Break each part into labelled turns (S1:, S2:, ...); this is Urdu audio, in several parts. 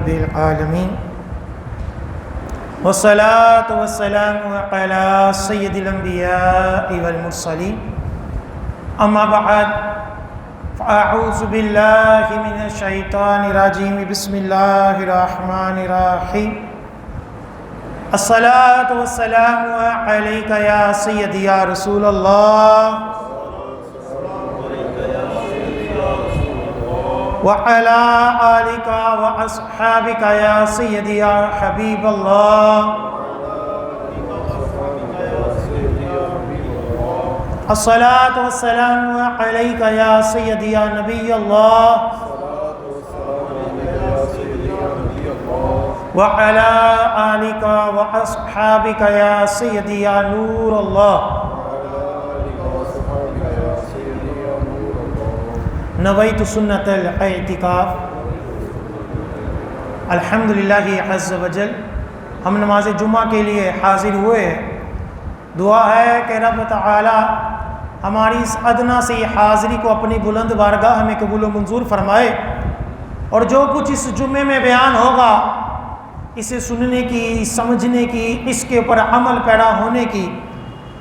S1: رب العالمین والصلاة والسلام علی سید الانبیاء والمرسلین اما بعد فاعوذ باللہ من الشیطان الرجیم بسم اللہ الرحمن الرحیم الصلاة والسلام علیک یا سیدی یا رسول اللہ وعلى آلك وأصحابك يا سيدي يا حبيب الله الصلاة والسلام عليك يا سيدي يا نبي الله وعلى آلك وأصحابك يا سيدي يا نور الله نویت سنت الاعتکاف۔ الحمدللہ عز وجل ہم نماز جمعہ کے لیے حاضر ہوئے ہیں۔ دعا ہے کہ رب تعالی ہماری اس ادنا سے حاضری کو اپنی بلند بارگاہ میں قبول و منظور فرمائے، اور جو کچھ اس جمعے میں بیان ہوگا اسے سننے کی، سمجھنے کی، اس کے اوپر عمل پیرا ہونے کی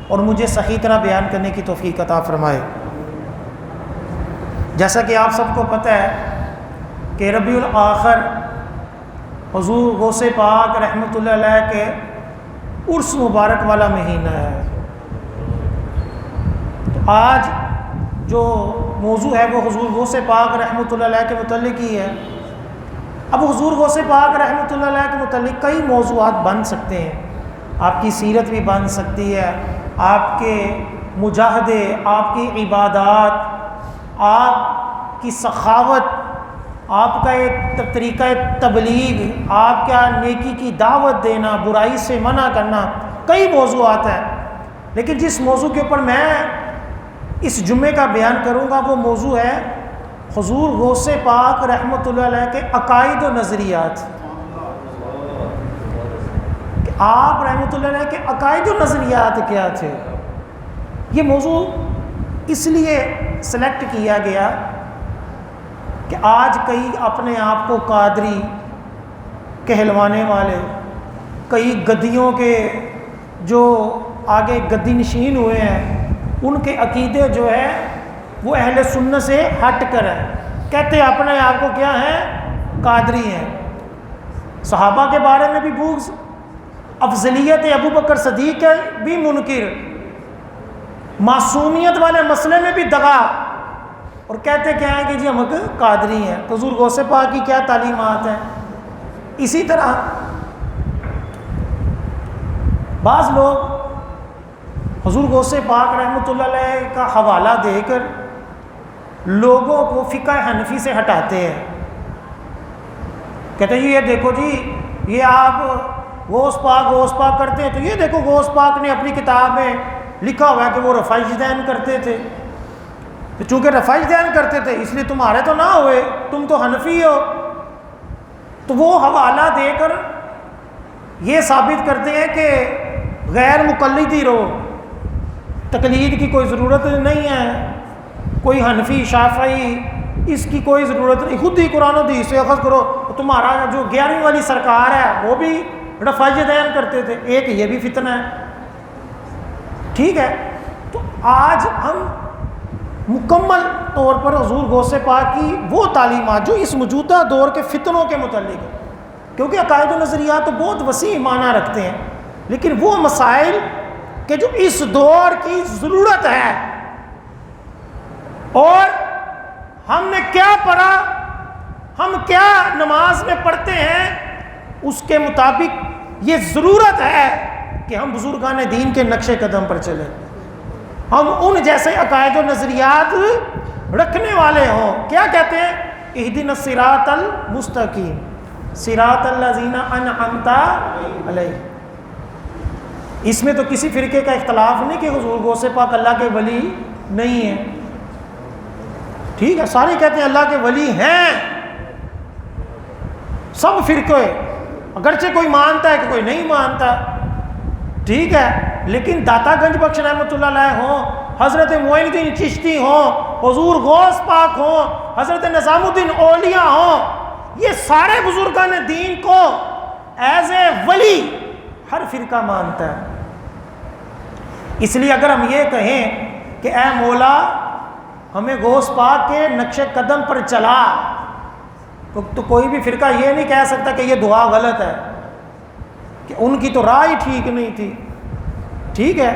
S1: اور مجھے صحیح طرح بیان کرنے کی توفیق عطا فرمائے۔ جیسا کہ آپ سب کو پتہ ہے کہ ربیع الآخر حضور غوث پاک رحمۃ اللہ علیہ کے عرس مبارک والا مہینہ ہے۔ تو آج جو موضوع ہے وہ حضور غوث پاک رحمۃ اللہ علیہ کے متعلق ہی ہے۔ اب حضور غوث پاک رحمۃ اللہ علیہ کے متعلق کئی موضوعات بن سکتے ہیں، آپ کی سیرت بھی بن سکتی ہے، آپ کے مجاہدے، آپ کی عبادات، آپ کی سخاوت، آپ کا ایک طریقہ تبلیغ، آپ کا نیکی کی دعوت دینا، برائی سے منع کرنا، کئی موضوعات ہیں۔ لیکن جس موضوع کے اوپر میں اس جمعے کا بیان کروں گا وہ موضوع ہے حضور غوث پاک رحمۃ اللہ علیہ کے عقائد و نظریات۔ کہ آپ رحمۃ اللہ علیہ کے عقائد و نظریات کیا تھے، یہ موضوع اس لیے سلیکٹ کیا گیا کہ آج کئی اپنے آپ کو قادری کہلوانے والے، کئی گدیوں کے جو آگے گدی نشین ہوئے ہیں، ان کے عقیدے جو ہے وہ اہل سنت سے ہٹ کر ہیں، کہتے ہیں اپنے آپ کو کیا ہیں، قادری ہیں۔ صحابہ کے بارے میں بھی بغض، افضلیت ابو بکر صدیق ہے بھی منکر، معصومیت والے مسئلے میں بھی دغا، اور کہتے کیا ہیں کہ جی ہم قادری ہیں۔ حضور غوث پاک کی کیا تعلیمات ہیں۔ اسی طرح بعض لوگ حضور غوث پاک رحمۃ اللہ علیہ کا حوالہ دے کر لوگوں کو فقہ حنفی سے ہٹاتے ہیں، کہتے ہیں یہ دیکھو جی یہ آپ غوث پاک کرتے ہیں، تو یہ دیکھو غوث پاک نے اپنی کتاب میں لکھا ہوا ہے کہ وہ رفع یدین کرتے تھے، تو چونکہ رفع یدین کرتے تھے اس لیے تمہارے تو نہ ہوئے، تم تو حنفی ہو۔ تو وہ حوالہ دے کر یہ ثابت کرتے ہیں کہ غیر مقلد ہی رہو، تقلید کی کوئی ضرورت نہیں ہے، کوئی حنفی شافعی اس کی کوئی ضرورت نہیں، خود ہی قرآن و حدیث سے اخذ کرو۔ تمہارا جو 11ویں والی سرکار ہے وہ بھی رفع یدین کرتے تھے، ایک یہ بھی فتنہ ہے۔ ٹھیک ہے، تو آج ہم مکمل طور پر حضور غوث پاک کی وہ تعلیمات جو اس موجودہ دور کے فتنوں کے متعلق ہے، کیونکہ عقائد و نظریات تو بہت وسیع معنی رکھتے ہیں، لیکن وہ مسائل کہ جو اس دور کی ضرورت ہے، اور ہم نے کیا پڑھا، ہم کیا نماز میں پڑھتے ہیں، اس کے مطابق یہ ضرورت ہے کہ ہم بزرگان دین کے نقش قدم پر چلیں، ہم ان جیسے عقائد و نظریات رکھنے والے ہوں۔ کیا کہتے ہیں، اہدنا الصراط المستقیم صراط الذین انعمت علیہم۔ اس میں تو کسی فرقے کا اختلاف نہیں کہ حضور غوث پاک اللہ کے ولی نہیں ہیں، ٹھیک ہے، سارے کہتے ہیں اللہ کے ولی ہیں، سب فرقے، اگرچہ کوئی مانتا ہے کہ کوئی نہیں مانتا، ٹھیک ہے، لیکن داتا گنج بخش رحمۃ اللہ علیہ ہوں، حضرت معین الدین چشتی ہوں، حضور غوث پاک ہوں، حضرت نظام الدین اولیاء ہوں، یہ سارے بزرگان دین کو ایز اے ولی ہر فرقہ مانتا ہے. اس لیے اگر ہم یہ کہیں کہ اے مولا ہمیں غوث پاک کے نقش قدم پر چلا، تو کوئی بھی فرقہ یہ نہیں کہہ سکتا کہ یہ دعا غلط ہے، کہ ان کی تو راہ ہی ٹھیک نہیں تھی. ٹھیک ہے،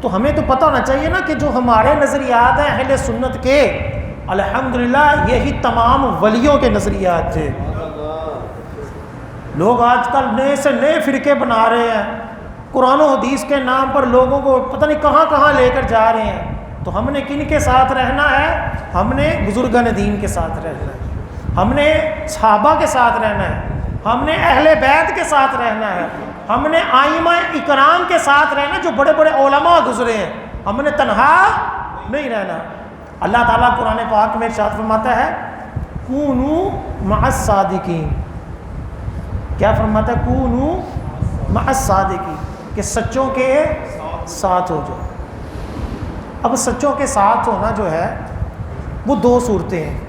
S1: تو ہمیں تو پتہ ہونا چاہیے نا کہ جو ہمارے نظریات ہیں اہل سنت کے، الحمدللہ یہی تمام ولیوں کے نظریات تھے. لوگ آج کل نئے سے نئے فرقے بنا رہے ہیں، قرآن و حدیث کے نام پر لوگوں کو پتہ نہیں کہاں کہاں لے کر جا رہے ہیں. تو ہم نے کن کے ساتھ رہنا ہے؟ ہم نے بزرگان دین کے ساتھ رہنا ہے، ہم نے صحابہ کے ساتھ رہنا ہے، ہم نے اہل بیت کے ساتھ رہنا ہے، ہم نے ائمہ اکرام کے ساتھ رہنا جو بڑے بڑے علماء گزرے ہیں. ہم نے تنہا نہیں رہنا. اللہ تعالیٰ قرآن پاک میں ارشاد فرماتا ہے کونوا مع الصادقین. کیا فرماتا ہے؟ کونوا مع الصادقین، کہ سچوں کے ساتھ ہو جاؤ. اب سچوں کے ساتھ ہونا جو ہے وہ دو صورتیں ہیں.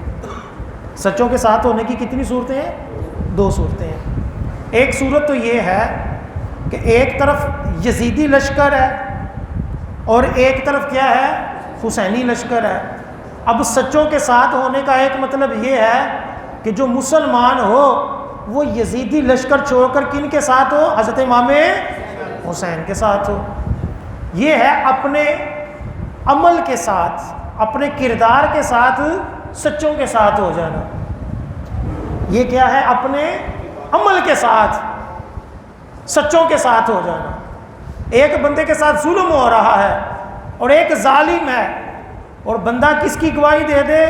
S1: سچوں کے ساتھ ہونے کی کتنی صورتیں ہیں؟ دو صورتیں ہیں. ایک صورت تو یہ ہے کہ ایک طرف یزیدی لشکر ہے اور ایک طرف کیا ہے؟ حسینی لشکر ہے. اب سچوں کے ساتھ ہونے کا ایک مطلب یہ ہے کہ جو مسلمان ہو وہ یزیدی لشکر چھوڑ کر کن کے ساتھ ہو؟ حضرت امام حسین کے ساتھ ہو. یہ ہے اپنے عمل کے ساتھ، اپنے کردار کے ساتھ سچوں کے ساتھ ہو جانا. یہ کیا ہے؟ اپنے عمل کے ساتھ سچوں کے ساتھ ہو جانا. ایک بندے کے ساتھ ظلم ہو رہا ہے اور ایک ظالم ہے، اور بندہ کس کی گواہی دے دے؟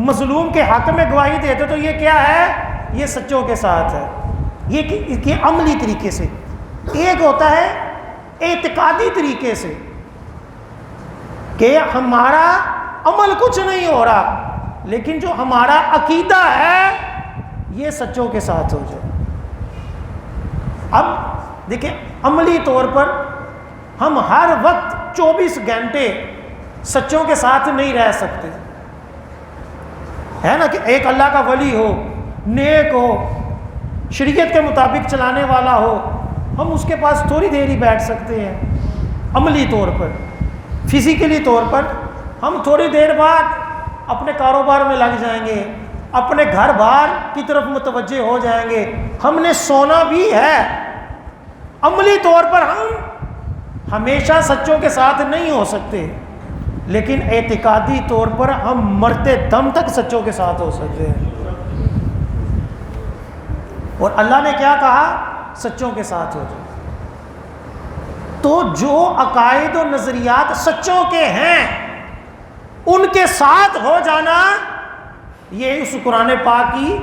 S1: مظلوم کے حق میں گواہی دے دے، تو یہ کیا ہے؟ یہ سچوں کے ساتھ ہے. یہ عملی طریقے سے. ایک ہوتا ہے اعتقادی طریقے سے کہ ہمارا عمل کچھ نہیں ہو رہا لیکن جو ہمارا عقیدہ ہے یہ سچوں کے ساتھ ہو جائے. اب دیکھیں عملی طور پر ہم ہر وقت 24 گھنٹے سچوں کے ساتھ نہیں رہ سکتے، ہے نا؟ کہ ایک اللہ کا ولی ہو، نیک ہو، شریعت کے مطابق چلانے والا ہو، ہم اس کے پاس تھوڑی دیر ہی بیٹھ سکتے ہیں. عملی طور پر، فزیکلی طور پر ہم تھوڑی دیر بعد اپنے کاروبار میں لگ جائیں گے، اپنے گھر بار کی طرف متوجہ ہو جائیں گے. ہم نے سونا بھی ہے. عملی طور پر ہم ہمیشہ سچوں کے ساتھ نہیں ہو سکتے، لیکن اعتقادی طور پر ہم مرتے دم تک سچوں کے ساتھ ہو سکتے ہیں. اور اللہ نے کیا کہا؟ سچوں کے ساتھ ہو جائے. تو جو عقائد و نظریات سچوں کے ہیں ان کے ساتھ ہو جانا، یہ اس قرآن پاک کی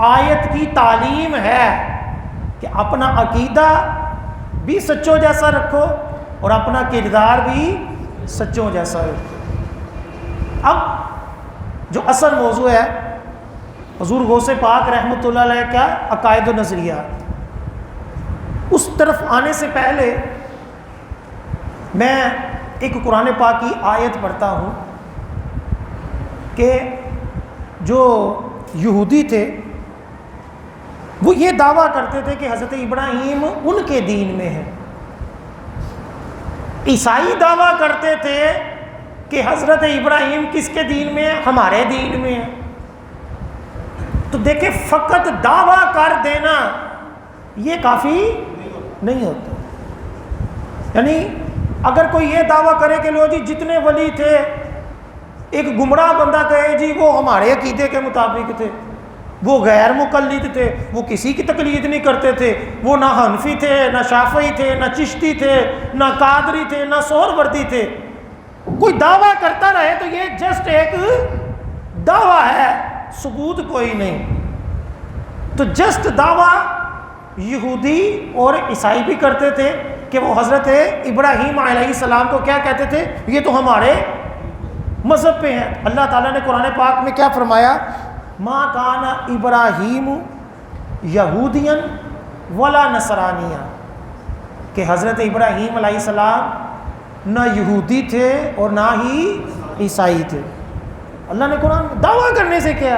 S1: آیت کی تعلیم ہے کہ اپنا عقیدہ بھی سچوں جیسا رکھو اور اپنا کردار بھی سچوں جیسا رکھو. اب جو اصل موضوع ہے حضور غوث پاک رحمۃ اللہ علیہ کا عقائد و نظریات، اس طرف آنے سے پہلے میں ایک قرآن پاک کی آیت پڑھتا ہوں کہ جو یہودی تھے وہ یہ دعویٰ کرتے تھے کہ حضرت ابراہیم ان کے دین میں ہے. عیسائی دعویٰ کرتے تھے کہ حضرت ابراہیم کس کے دین میں ہے؟ ہمارے دین میں ہے. تو دیکھیں فقط دعویٰ کر دینا یہ کافی نہیں ہوتا. یعنی اگر کوئی یہ دعویٰ کرے کہ لو جی جتنے ولی تھے، ایک گمراہ بندہ کہے جی وہ ہمارے عقیدے کے مطابق تھے، وہ غیر مقلد تھے، وہ کسی کی تقلید نہیں کرتے تھے، وہ نہ حنفی تھے، نہ شافعی تھے، نہ چشتی تھے، نہ قادری تھے، نہ سہروردی تھے، کوئی دعویٰ کرتا رہے تو یہ جسٹ ایک دعویٰ ہے، ثبوت کوئی نہیں. تو جسٹ دعویٰ یہودی اور عیسائی بھی کرتے تھے کہ وہ حضرت ابراہیم علیہ السلام کو کیا کہتے تھے؟ یہ تو ہمارے مذہب پہ ہیں. اللہ تعالیٰ نے قرآن پاک میں کیا فرمایا؟ ما کان ابراہیم یہودیا ولا نصرانیا، کہ حضرت ابراہیم علیہ السلام نہ یہودی تھے اور نہ ہی عیسائی تھے. اللہ نے قرآن دعویٰ کرنے سے کیا.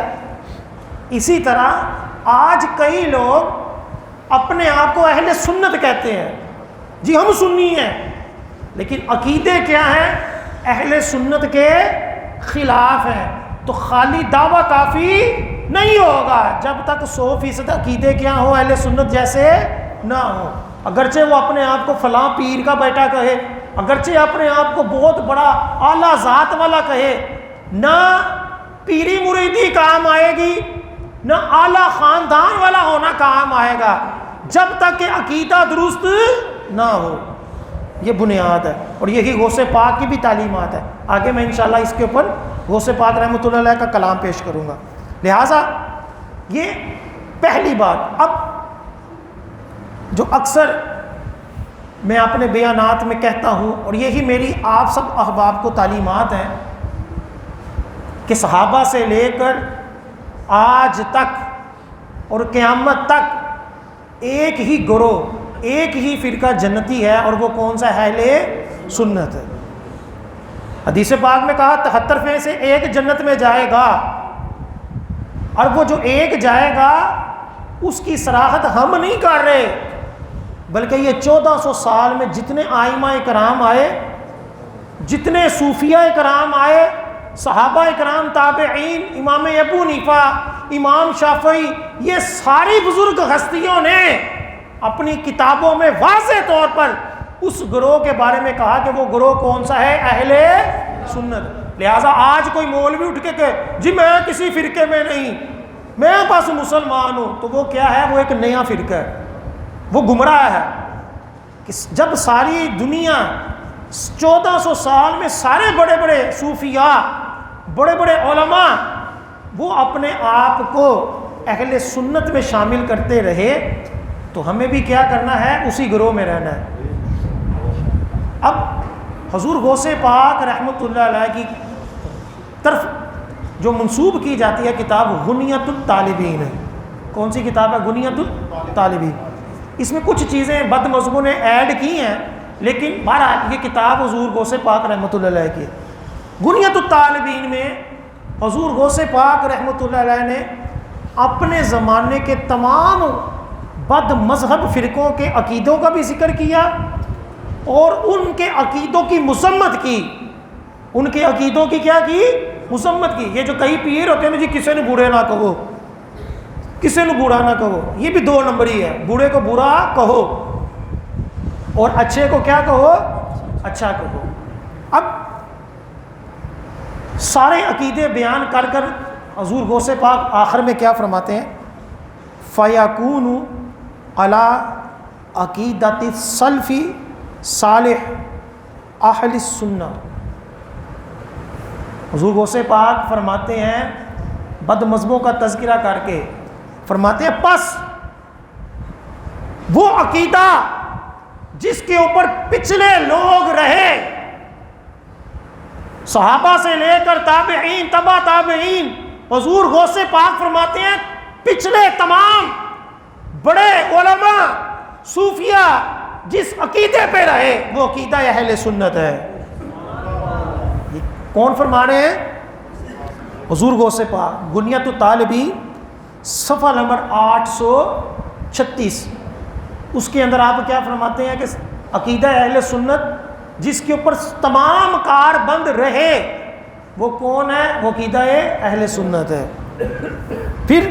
S1: اسی طرح آج کئی لوگ اپنے آپ کو اہل سنت کہتے ہیں، جی ہم سنی ہیں، لیکن عقیدے کیا ہیں؟ اہل سنت کے خلاف ہیں۔ تو خالی دعویٰ کافی نہیں ہوگا جب تک 100% عقیدے کیا ہو، اہل سنت جیسے نہ ہو۔ اگرچہ وہ اپنے آپ کو فلاں پیر کا بیٹا کہے، اگرچہ اپنے آپ کو بہت بڑا اعلیٰ ذات والا کہے، نہ پیری مریدی کام آئے گی، نہ اعلیٰ خاندان والا ہونا کام آئے گا جب تک کہ عقیدہ درست نہ ہو۔ یہ بنیاد ہے، اور یہی غوث پاک کی بھی تعلیمات ہے۔ آگے میں انشاءاللہ اس کے اوپر غوث پاک رحمۃ اللہ علیہ کا کلام پیش کروں گا۔ لہٰذا یہ پہلی بات۔ اب جو اکثر میں اپنے بیانات میں کہتا ہوں، اور یہی میری آپ سب احباب کو تعلیمات ہیں، کہ صحابہ سے لے کر آج تک اور قیامت تک ایک ہی گروہ، ایک ہی فرقہ جنتی ہے، اور وہ کون سا ہے؟ اہل سنت ہے۔ حدیث پاک میں کہا 73 میں سے ایک جنت میں جائے گا، اور وہ جو ایک جائے گا اس کی صراحت ہم نہیں کر رہے، بلکہ یہ 1400 سال میں جتنے ائمہ کرام آئے، جتنے صوفیہ کرام آئے، صحابہ کرام، تابعین، امام ابو حنیفہ، امام شافعی، یہ ساری بزرگ ہستیوں نے اپنی کتابوں میں واضح طور پر اس گروہ کے بارے میں کہا کہ وہ گروہ کون سا ہے؟ اہل سنت۔ لہٰذا آج کوئی مولوی اٹھ کے کہ جی میں کسی فرقے میں نہیں، میں بس مسلمان ہوں، تو وہ کیا ہے؟ وہ ایک نیا فرقہ ہے، وہ گمراہ ہے۔ کہ جب ساری دنیا 1400 سال میں سارے بڑے بڑے صوفیاء، بڑے بڑے علماء، وہ اپنے آپ کو اہل سنت میں شامل کرتے رہے، تو ہمیں بھی کیا کرنا ہے؟ اسی گروہ میں رہنا ہے۔ اب حضور غوث پاک رحمۃ اللہ علیہ کی طرف جو منسوب کی جاتی ہے کتاب غنیۃ الطالبین ہے۔ کون سی کتاب ہے؟ غنیۃ الطالبین۔ اس میں کچھ چیزیں بد مذہبوں نے ایڈ کی ہیں، لیکن بہرحال یہ کتاب حضور غوث پاک رحمۃ اللہ علیہ کی ہے۔ غنیۃ الطالبین میں حضور غوث پاک رحمۃ اللہ علیہ نے اپنے زمانے کے تمام بد مذہب فرقوں کے عقیدوں کا بھی ذکر کیا، اور ان کے عقیدوں کی مذمت کی۔ ان کے عقیدوں کی کیا کی؟ مذمت کی۔ یہ جو کئی پیر ہوتے ہیں نا جی، کسی نے برے نہ کہو، کسی نے برا نہ کہو، یہ بھی 2 نمبری ہے۔ برے کو برا کہو اور اچھے کو کیا کہو؟ اچھا کہو۔ اب سارے عقیدے بیان کر کر حضور غوث پاک آخر میں کیا فرماتے ہیں؟ فَيَكُونُ عَلَىٰ عَقِيدَةِ السَّلَفِ صالح اہل السنہ۔ حضور غوث پاک فرماتے ہیں بد مذہبوں کا تذکرہ کر کے، فرماتے ہیں پس وہ عقیدہ جس کے اوپر پچھلے لوگ رہے، صحابہ سے لے کر تابعین، تبع تابعین، حضور غوث پاک فرماتے ہیں پچھلے تمام بڑے علماء صوفیہ جس عقیدے پہ رہے، وہ عقیدہ اہل سنت ہے۔ یہ کون فرما رہے ہیں؟ حضور غوث پاک۔ غنیۃ الطالبین صفحہ نمبر 836، اس کے اندر آپ کیا فرماتے ہیں کہ عقیدہ اہل سنت جس کے اوپر تمام کار بند رہے، وہ کون ہے؟ وہ عقیدہ اہل سنت ہے۔ پھر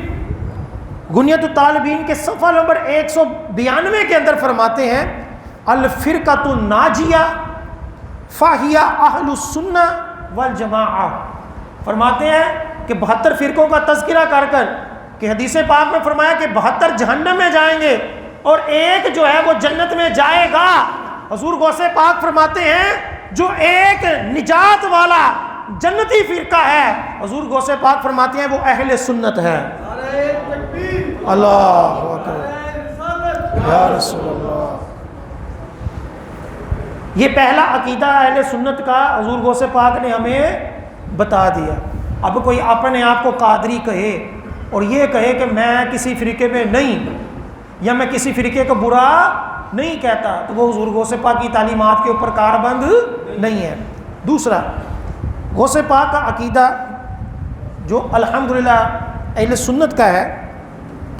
S1: غنیۃ الطالبین کے صفحہ نمبر 192 کے اندر فرماتے ہیں الفرقۃ الناجیہ فہی اہل السنہ والجماعہ۔ فرماتے ہیں کہ 72 فرقوں کا تذکرہ کر کر کہ حدیث پاک میں فرمایا کہ 72 جہنم میں جائیں گے اور ایک جو ہے وہ جنت میں جائے گا۔ حضور غوث پاک فرماتے ہیں جو ایک نجات والا جنتی فرقہ ہے، حضور غوث پاک فرماتے ہیں وہ اہل سنت ہے۔ اللہ اکبر یا رسول اللہ۔ یہ پہلا عقیدہ اہل سنت کا حضور غوث پاک نے ہمیں بتا دیا۔ اب کوئی اپنے آپ کو قادری کہے اور یہ کہے کہ میں کسی فرقے میں نہیں، یا میں کسی فرقے کو برا نہیں کہتا، تو وہ حضور غوث پاک کی تعلیمات کے اوپر کاربند نہیں ہے۔ دوسرا، غوث پاک کا عقیدہ جو الحمدللہ اہل سنت کا ہے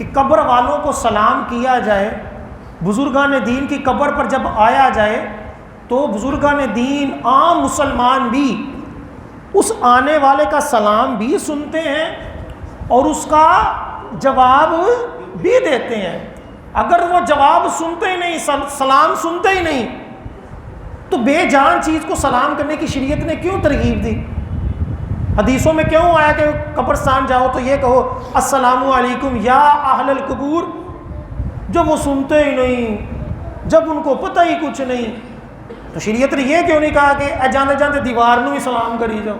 S1: کہ قبر والوں کو سلام کیا جائے، بزرگان دین کی قبر پر جب آیا جائے تو بزرگان دین عام مسلمان بھی اس آنے والے کا سلام بھی سنتے ہیں اور اس کا جواب بھی دیتے ہیں۔ اگر وہ جواب سنتے ہی نہیں، سلام سنتے ہی نہیں، تو بے جان چیز کو سلام کرنے کی شریعت نے کیوں ترغیب دی؟ حدیثوں میں کیوں آیا کہ قبرستان جاؤ تو یہ کہو السلام علیکم یا اہل القبور؟ جب وہ سنتے ہی نہیں، جب ان کو پتہ ہی کچھ نہیں، تو شریعت نے یہ کیوں نہیں کہا کہ اے جاندے جاندے دیوار نو ہی سلام کری جاؤ،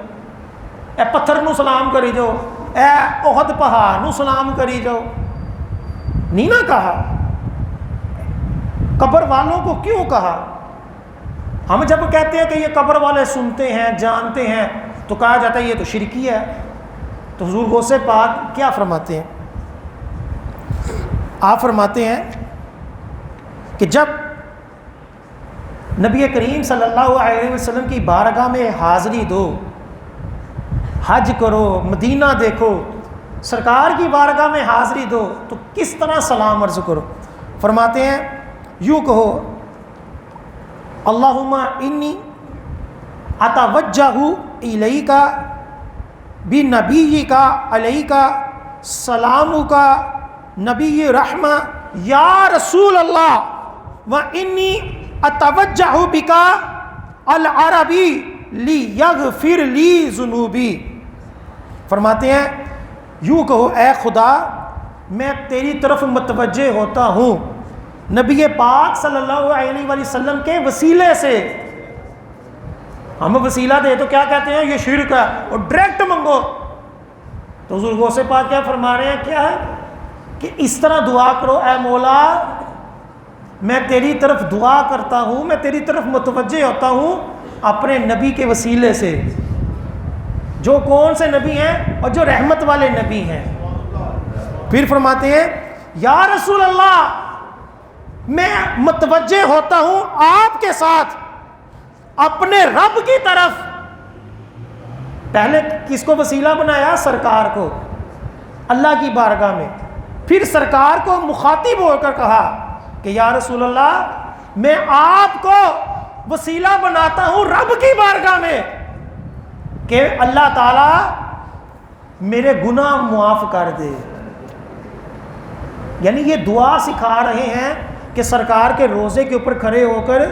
S1: اے پتھر نو سلام کری جاؤ، اے احد پہاڑ نو سلام کری جاؤ؟ نہیں نہ کہا۔ قبر والوں کو کیوں کہا؟ ہم جب کہتے ہیں کہ یہ قبر والے سنتے ہیں، جانتے ہیں، تو کہا جاتا ہے یہ تو شرکی ہے۔ تو حضور غوث پاک کیا فرماتے ہیں؟ آپ فرماتے ہیں کہ جب نبی کریم صلی اللہ علیہ وسلم کی بارگاہ میں حاضری دو، حج کرو، مدینہ دیکھو، سرکار کی بارگاہ میں حاضری دو تو کس طرح سلام عرض کرو؟ فرماتے ہیں یوں کہو اللہم انی اتوجہ الیک بنبیک علیک سلامک نبی رحمہ یا رسول اللہ و انی اتوجہ بک العربی لیغفر لی ذنوبی۔ فرماتے ہیں یوں کہو اے خدا میں تیری طرف متوجہ ہوتا ہوں نبی پاک صلی اللہ علیہ وآلہ وسلم کے وسیلے سے۔ ہم وسیلہ دے تو کیا کہتے ہیں؟ یہ شرک ہے، اور ڈائریکٹ منگو۔ تو حضور غوث پاک کیا فرما رہے ہیں؟ کیا ہے کہ اس طرح دعا کرو اے مولا میں تیری طرف دعا کرتا ہوں، میں تیری طرف متوجہ ہوتا ہوں اپنے نبی کے وسیلے سے، جو کون سے نبی ہیں اور جو رحمت والے نبی ہیں۔ پھر فرماتے ہیں یا رسول اللہ میں متوجہ ہوتا ہوں آپ کے ساتھ اپنے رب کی طرف۔ پہلے کس کو وسیلہ بنایا؟ سرکار کو، اللہ کی بارگاہ میں۔ پھر سرکار کو مخاطب ہو کر کہا کہ یا رسول اللہ میں آپ کو وسیلہ بناتا ہوں رب کی بارگاہ میں کہ اللہ تعالی میرے گناہ معاف کر دے۔ یعنی یہ دعا سکھا رہے ہیں کہ سرکار کے روزے کے اوپر کھڑے ہو کر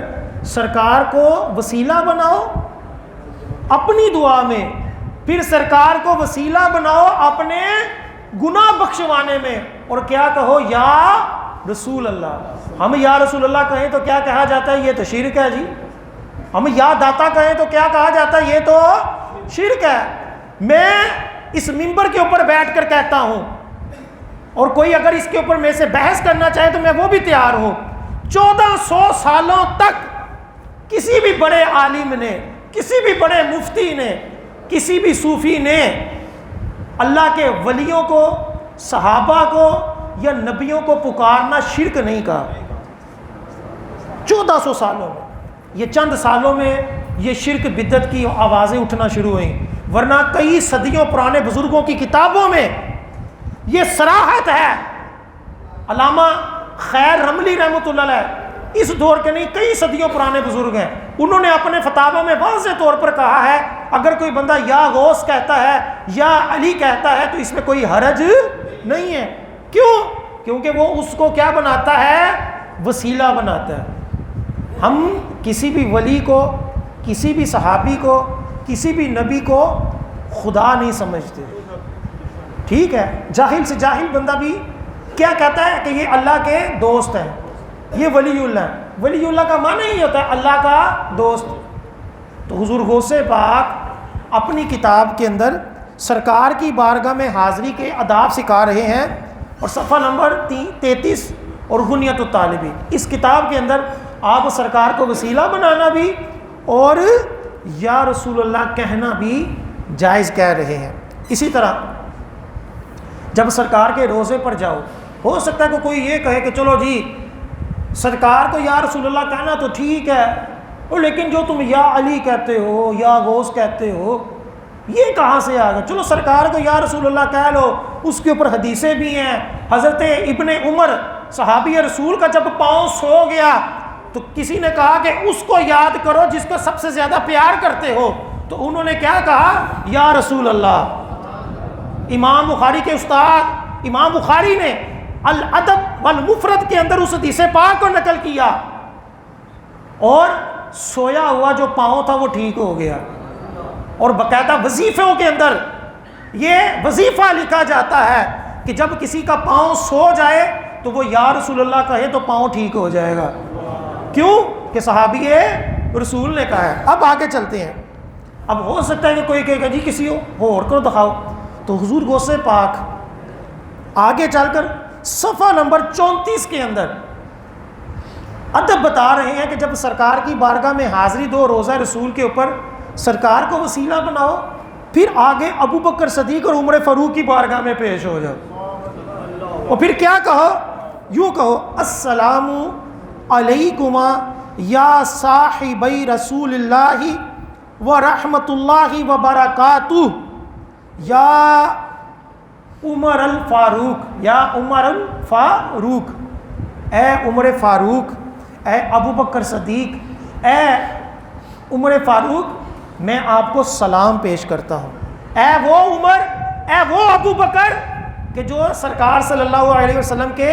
S1: سرکار کو وسیلہ بناؤ اپنی دعا میں، پھر سرکار کو وسیلہ بناؤ اپنے گناہ بخشوانے میں، اور کیا کہو یا رسول اللہ۔ ہم یا رسول اللہ کہیں تو کیا کہا جاتا ہے؟ یہ تو شرک ہے جی۔ ہم یا داتا کہیں تو کیا کہا جاتا ہے؟ یہ تو شرک ہے۔ میں اس منبر کے اوپر بیٹھ کر کہتا ہوں، اور کوئی اگر اس کے اوپر میں سے بحث کرنا چاہے تو میں وہ بھی تیار ہوں۔ 1400 سالوں تک کسی بھی بڑے عالم نے، کسی بھی بڑے مفتی نے، کسی بھی صوفی نے اللہ کے ولیوں کو، صحابہ کو یا نبیوں کو پکارنا شرک نہیں کہا۔ 1400 سالوں میں، یہ چند سالوں میں یہ شرک بدعت کی آوازیں اٹھنا شروع ہوئیں، ورنہ کئی صدیوں پرانے بزرگوں کی کتابوں میں یہ صراحت ہے۔ علامہ خیر رملی رحمۃ اللہ علیہ اس دور کے نہیں، کئی صدیوں پرانے بزرگ ہیں، انہوں نے اپنے فتاوی میں واضح طور پر کہا ہے اگر کوئی بندہ یا غوث کہتا ہے یا علی کہتا ہے تو اس میں کوئی حرج نہیں ہے۔ کیوں؟ کیونکہ وہ اس کو کیا بناتا ہے؟ وسیلہ بناتا ہے۔ ہم کسی بھی ولی کو، کسی بھی صحابی کو، کسی بھی نبی کو خدا نہیں سمجھتے، ٹھیک ہے؟ جاہل سے جاہل بندہ بھی کیا کہتا ہے کہ یہ اللہ کے دوست ہیں، یہ ولی اللہ ہے۔ ولی اللہ کا معنی ہی ہوتا ہے اللہ کا دوست۔ تو حضور غوث پاک اپنی کتاب کے اندر سرکار کی بارگاہ میں حاضری کے آداب سکھا رہے ہیں، اور صفحہ نمبر 33 اور غنیت الطالبین، اس کتاب کے اندر آپ سرکار کو وسیلہ بنانا بھی اور یا رسول اللہ کہنا بھی جائز کہہ رہے ہیں۔ اسی طرح جب سرکار کے روزے پر جاؤ، ہو سکتا ہے کہ کوئی یہ کہے کہ چلو جی سرکار کو یا رسول اللہ کہنا تو ٹھیک ہے، اور لیکن جو تم یا علی کہتے ہو یا غوث کہتے ہو یہ کہاں سے آ گیا؟ چلو سرکار کو یا رسول اللہ کہہ لو، اس کے اوپر حدیثیں بھی ہیں۔ حضرت ابن عمر صحابی رسول کا جب پاؤں سو گیا تو کسی نے کہا کہ اس کو یاد کرو جس کو سب سے زیادہ پیار کرتے ہو، تو انہوں نے کیا کہا؟ یا رسول اللہ۔ امام بخاری کے استاد امام بخاری نے الادب والمفرد کے اندر اس حدیث پاک کو نقل کیا، اور سویا ہوا جو پاؤں تھا وہ ٹھیک ہو گیا، اور باقاعدہ وظیفوں کے اندر یہ وظیفہ لکھا جاتا ہے کہ جب کسی کا پاؤں سو جائے تو وہ یا رسول اللہ کہے تو پاؤں ٹھیک ہو جائے گا۔ کیوں؟ کہ صحابی رسول نے کہا ہے۔ اب آگے چلتے ہیں۔ اب ہو سکتا ہے کہ کوئی کہے گا جی کسی اور کو دکھاؤ، تو حضور غوث پاک آگے چل کر صفحہ نمبر 34 کے اندر ادب بتا رہے ہیں کہ جب سرکار کی بارگاہ میں حاضری دو، روزہ رسول کے اوپر سرکار کو وسیلہ بناؤ، پھر آگے ابو بکر صدیق اور عمر فاروق کی بارگاہ میں پیش ہو جاؤ، اور پھر کیا کہو؟ یوں کہو السلام علیکما یا صاحبی رسول اللہ ورحمۃ اللہ وبرکاتہ یا عمر الفاروق، یا عمر الفاروق، اے عمر فاروق، اے ابو بکر صدیق، اے عمر فاروق، میں آپ کو سلام پیش کرتا ہوں۔ اے وہ عمر، اے وہ ابو بکر کہ جو سرکار صلی اللہ علیہ وسلم کے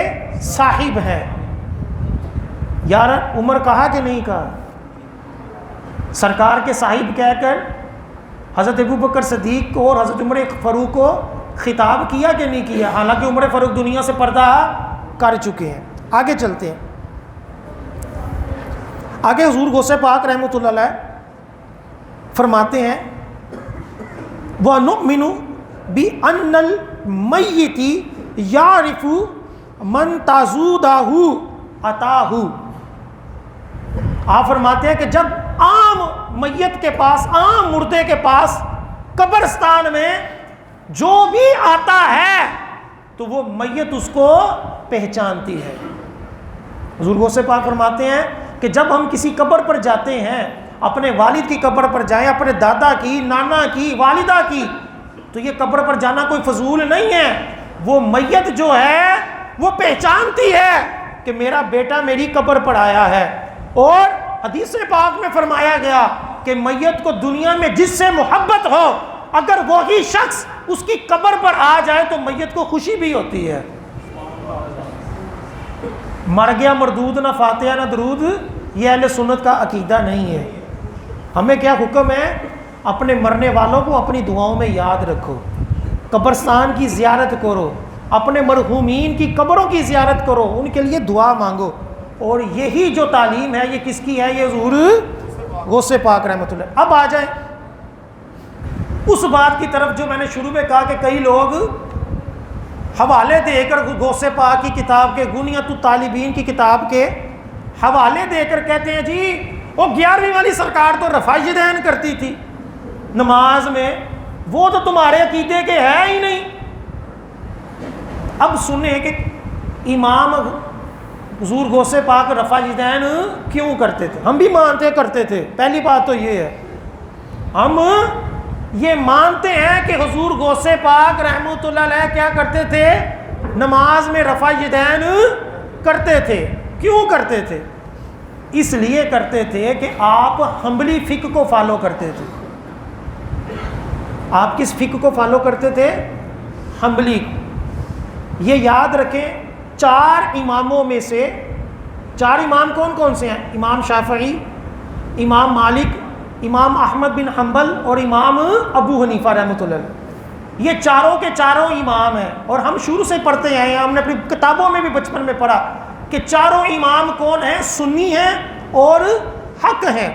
S1: صاحب ہیں۔ یار عمر کہا کہ نہیں کہا؟ سرکار کے صاحب کہہ کر حضرت ابو بکر صدیق کو اور حضرت عمر فاروق کو خطاب کیا کہ نہیں کیا؟ حالانکہ عمر فاروق دنیا سے پردہ کر چکے ہیں۔ آگے چلتے ہیں۔ آگے حضور غوث پاک رحمۃ اللہ علیہ فرماتے ہیں وَنُؤْمِنُ بِأَنَّ الْمَيِّتِ يَعْرِفُ مَنْ تَزُودَهُ عَطَاهُ۔ آپ فرماتے ہیں کہ جب عام میت کے پاس، عام مردے کے پاس قبرستان میں جو بھی آتا ہے تو وہ میت اس کو پہچانتی ہے۔ حضور غوث پاک فرماتے ہیں کہ جب ہم کسی قبر پر جاتے ہیں، اپنے والد کی قبر پر جائیں، اپنے دادا کی، نانا کی، والدہ کی، تو یہ قبر پر جانا کوئی فضول نہیں ہے۔ وہ میت جو ہے وہ پہچانتی ہے کہ میرا بیٹا میری قبر پر آیا ہے۔ اور حدیث پاک میں فرمایا گیا کہ میت کو دنیا میں جس سے محبت ہو، اگر وہی شخص اس کی قبر پر آ جائے تو میت کو خوشی بھی ہوتی ہے۔ مر گیا مردود، نہ فاتحہ نہ درود، یہ اہل سنت کا عقیدہ نہیں ہے۔ ہمیں کیا حکم ہے؟ اپنے مرنے والوں کو اپنی دعاؤں میں یاد رکھو، قبرستان کی زیارت کرو، اپنے مرحومین کی قبروں کی زیارت کرو، ان کے لیے دعا مانگو۔ اور یہی جو تعلیم ہے یہ کس کی ہے؟ یہ حضور غوث پاک رحمۃ اللہ۔ اب آ جائیں اس بات کی طرف جو میں نے شروع میں کہا کہ کئی لوگ حوالے دے کر غوث پاک کی کتاب کے، غنیۃ الطالبین کی کتاب کے حوالے دے کر کہتے ہیں جی وہ 11ویں والی سرکار تو رفع یدین کرتی تھی نماز میں، وہ تو تمہارے عقیدے کے ہے ہی نہیں۔ اب سنیں کہ امام حضور غوث پاک رفع یدین کیوں کرتے تھے؟ ہم بھی مانتے کرتے تھے۔ پہلی بات تو یہ ہے، ہم یہ مانتے ہیں کہ حضور غوث پاک رحمۃ اللہ علیہ کیا کرتے تھے؟ نماز میں رفع یدین کرتے تھے۔ کیوں کرتے تھے؟ اس لیے کرتے تھے کہ آپ حنبلی فقہ کو فالو کرتے تھے۔ آپ کس فقہ کو فالو کرتے تھے؟ حنبلی۔ یہ یاد رکھیں، 4 اماموں میں سے 4 امام کون کون سے ہیں؟ امام شافعی، امام مالک، امام احمد بن حنبل اور امام ابو حنیفہ رحمۃ اللہ علیہ۔ یہ چاروں کے چاروں امام ہیں، اور ہم شروع سے پڑھتے آئے ہیں، ہم نے اپنی کتابوں میں بھی بچپن میں پڑھا کہ چاروں امام کون ہیں؟ سنی ہیں اور حق ہیں۔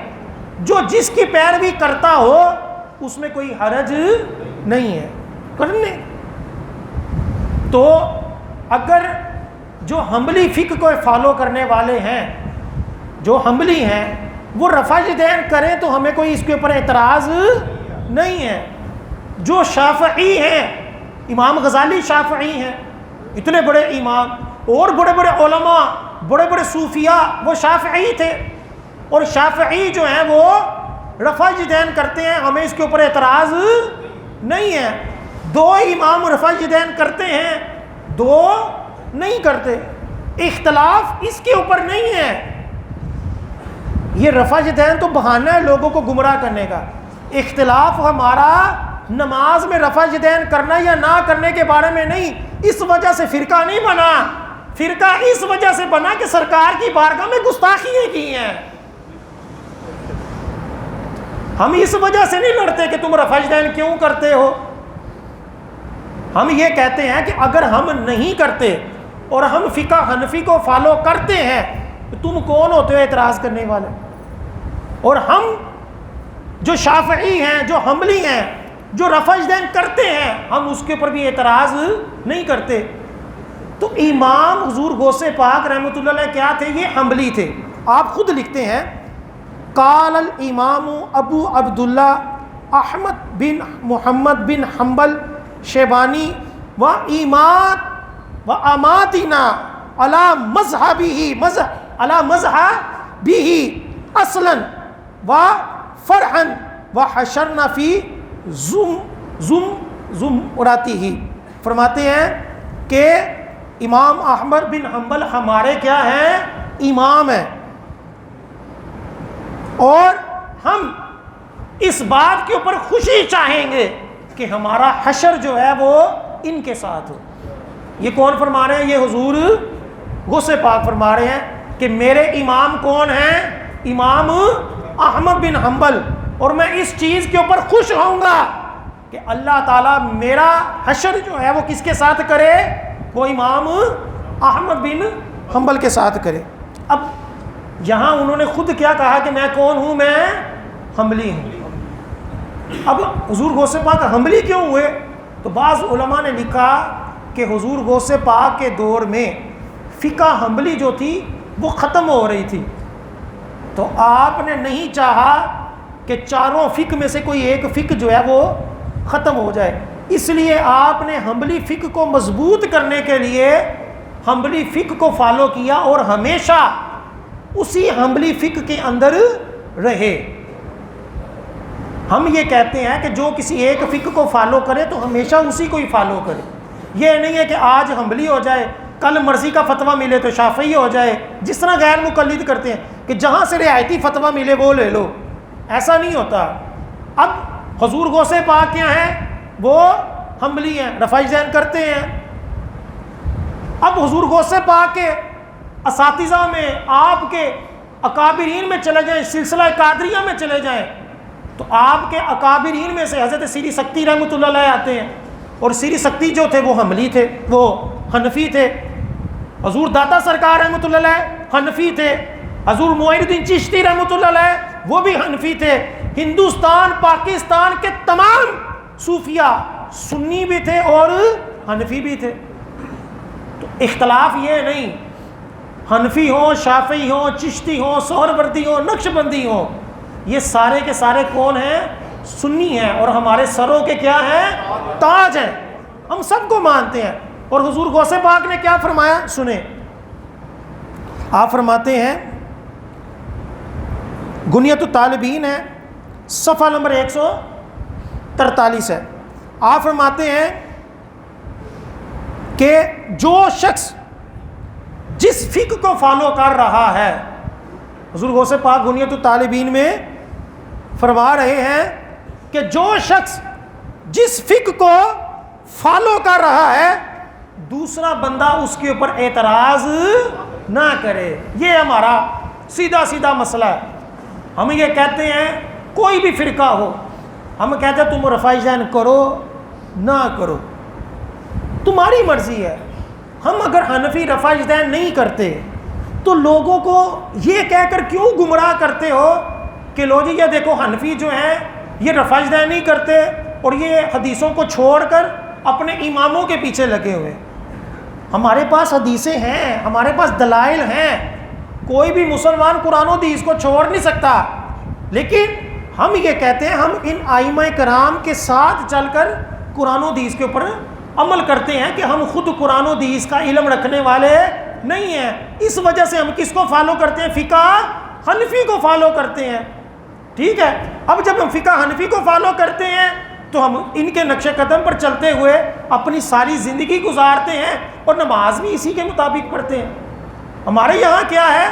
S1: جو جس کی پیروی کرتا ہو اس میں کوئی حرج نہیں ہے کرنے۔ تو اگر جو حنبلی فقہ کو فالو کرنے والے ہیں، جو حنبلی ہیں، وہ رفع یدین کریں تو ہمیں کوئی اس کے اوپر اعتراض نہیں ہے۔ جو شافعی ہیں، امام غزالی شافعی ہیں، اتنے بڑے امام، اور بڑے بڑے علماء، بڑے بڑے صوفیاء وہ شافعی تھے، اور شافعی جو ہیں وہ رفع یدین کرتے ہیں، ہمیں اس کے اوپر اعتراض نہیں ہے. 2 امام رفع یدین کرتے ہیں, 2 نہیں کرتے. اختلاف اس کے اوپر نہیں ہے. یہ رفع یدین تو بہانہ ہے لوگوں کو گمراہ کرنے کا. اختلاف ہمارا نماز میں رفع یدین کرنا یا نہ کرنے کے بارے میں نہیں. اس وجہ سے فرقہ نہیں بنا. فرقہ اس وجہ سے بنا کہ سرکار کی بارگاہ میں گستاخیاں کی ہیں. ہم اس وجہ سے نہیں لڑتے کہ تم رفع یدین کیوں کرتے ہو. ہم یہ کہتے ہیں کہ اگر ہم نہیں کرتے اور ہم فقہ حنفی کو فالو کرتے ہیں تو تم کون ہوتے ہو اعتراض کرنے والے. اور ہم جو شافعی ہیں, جو حنبلی ہیں, جو رفع یدین کرتے ہیں, ہم اس کے اوپر بھی اعتراض نہیں کرتے. تو امام حضور غوث پاک رحمۃ اللہ علیہ کیا تھے؟ یہ حنبلی تھے. آپ خود لکھتے ہیں قال الامام ابو عبداللہ احمد بن محمد بن حنبل شیبانی و امات و اماتنا علی مذہبہ اصلا و فرحا و حشرنا فی زمرتہ. فرماتے ہیں کہ امام احمد بن حنبل ہمارے کیا ہیں؟ امام ہیں, اور ہم اس بات کے اوپر خوشی چاہیں گے کہ ہمارا حشر جو ہے وہ ان کے ساتھ ہو. یہ کون فرما رہے ہیں؟ یہ حضور غوث پاک فرما رہے ہیں کہ میرے امام کون ہیں؟ امام احمد بن حنبل. اور میں اس چیز کے اوپر خوش ہوں گا کہ اللہ تعالیٰ میرا حشر جو ہے وہ کس کے ساتھ کرے؟ وہ امام احمد بن حنبل کے ساتھ کرے. اب یہاں انہوں نے خود کیا کہا کہ میں کون ہوں؟ میں حنبلی ہوں. اب حضور غوث پاک حنبلی کیوں ہوئے؟ تو بعض علماء نے لکھا کہ حضور غوث پاک کے دور میں فقہ حنبلی جو تھی وہ ختم ہو رہی تھی. تو آپ نے نہیں چاہا کہ چاروں فقہ میں سے کوئی ایک فقہ جو ہے وہ ختم ہو جائے. اس لیے آپ نے حنبلی فقہ کو مضبوط کرنے کے لیے حنبلی فقہ کو فالو کیا اور ہمیشہ اسی حنبلی فقہ کے اندر رہے. ہم یہ کہتے ہیں کہ جو کسی ایک فقہ کو فالو کرے تو ہمیشہ اسی کو ہی فالو کرے. یہ نہیں ہے کہ آج حنبلی ہو جائے, کل مرضی کا فتویٰ ملے تو شافعی ہو جائے, جس طرح غیر مقلد کرتے ہیں کہ جہاں سے رعایتی فتویٰ ملے وہ لے لو. ایسا نہیں ہوتا. اب حضور غوث پاک کیا ہیں؟ وہ حنبلی ہیں, رفع یدین کرتے ہیں. اب حضور غوث پاک کے اساتذہ میں, آپ کے اکابرین میں چلے جائیں, سلسلہ قادریہ میں چلے جائیں, تو آپ کے اکابرین میں سے حضرت سیری سکتی رحمۃ اللہ علیہ آتے ہیں. اور سیری سکتی جو تھے وہ حنبلی تھے, وہ حنفی تھے. حضور داتا سرکار رحمۃ اللہ علیہ حنفی تھے. حضور معین الدین چشتی رحمۃ اللہ علیہ وہ بھی حنفی تھے. ہندوستان پاکستان کے تمام صوفیہ سنی بھی تھے اور حنفی بھی تھے. تو اختلاف یہ نہیں, حنفی ہوں, شافعی ہوں, چشتی ہوں, سہروردی ہوں, نقشبندی ہوں, یہ سارے کے سارے کون ہیں؟ سنی ہیں. اور ہمارے سروں کے کیا ہیں؟ تاج ہیں. ہم سب کو مانتے ہیں. اور حضور غوث پاک نے کیا فرمایا سنیں. آپ فرماتے ہیں, گنیت الطالبین ہے, صفحہ نمبر 143 ہے. آپ فرماتے ہیں کہ جو شخص جس فقہ کو فالو کر رہا ہے, حضور غوث پاک گنیت الطالبین میں فرما رہے ہیں کہ جو شخص جس فقہ کو فالو کر رہا ہے دوسرا بندہ اس کے اوپر اعتراض نہ کرے. یہ ہمارا سیدھا سیدھا مسئلہ ہے. ہم یہ کہتے ہیں کوئی بھی فرقہ ہو, ہم کہتے ہیں تم رفع یدین کرو نہ کرو, تمہاری مرضی ہے. ہم اگر حنفی رفع یدین نہیں کرتے تو لوگوں کو یہ کہہ کر کیوں گمراہ کرتے ہو کہ لو جی یہ دیکھو حنفی جو ہیں یہ رفع یدین نہیں کرتے اور یہ حدیثوں کو چھوڑ کر اپنے اماموں کے پیچھے لگے ہوئے. ہمارے پاس حدیثیں ہیں, ہمارے پاس دلائل ہیں. کوئی بھی مسلمان قرآن و حدیث کو چھوڑ نہیں سکتا. لیکن ہم یہ کہتے ہیں ہم ان ائمہ کرام کے ساتھ چل کر قرآن و حدیث کے اوپر عمل کرتے ہیں کہ ہم خود قرآن و حدیث کا علم رکھنے والے نہیں ہیں. اس وجہ سے ہم کس کو فالو کرتے ہیں؟ فقہ حنفی کو فالو کرتے ہیں. ٹھیک ہے. اب جب ہم فقہ حنفی کو فالو کرتے ہیں تو ہم ان کے نقش قدم پر چلتے ہوئے اپنی ساری زندگی گزارتے ہیں اور نماز بھی اسی کے مطابق پڑھتے ہیں. ہمارے یہاں کیا ہے,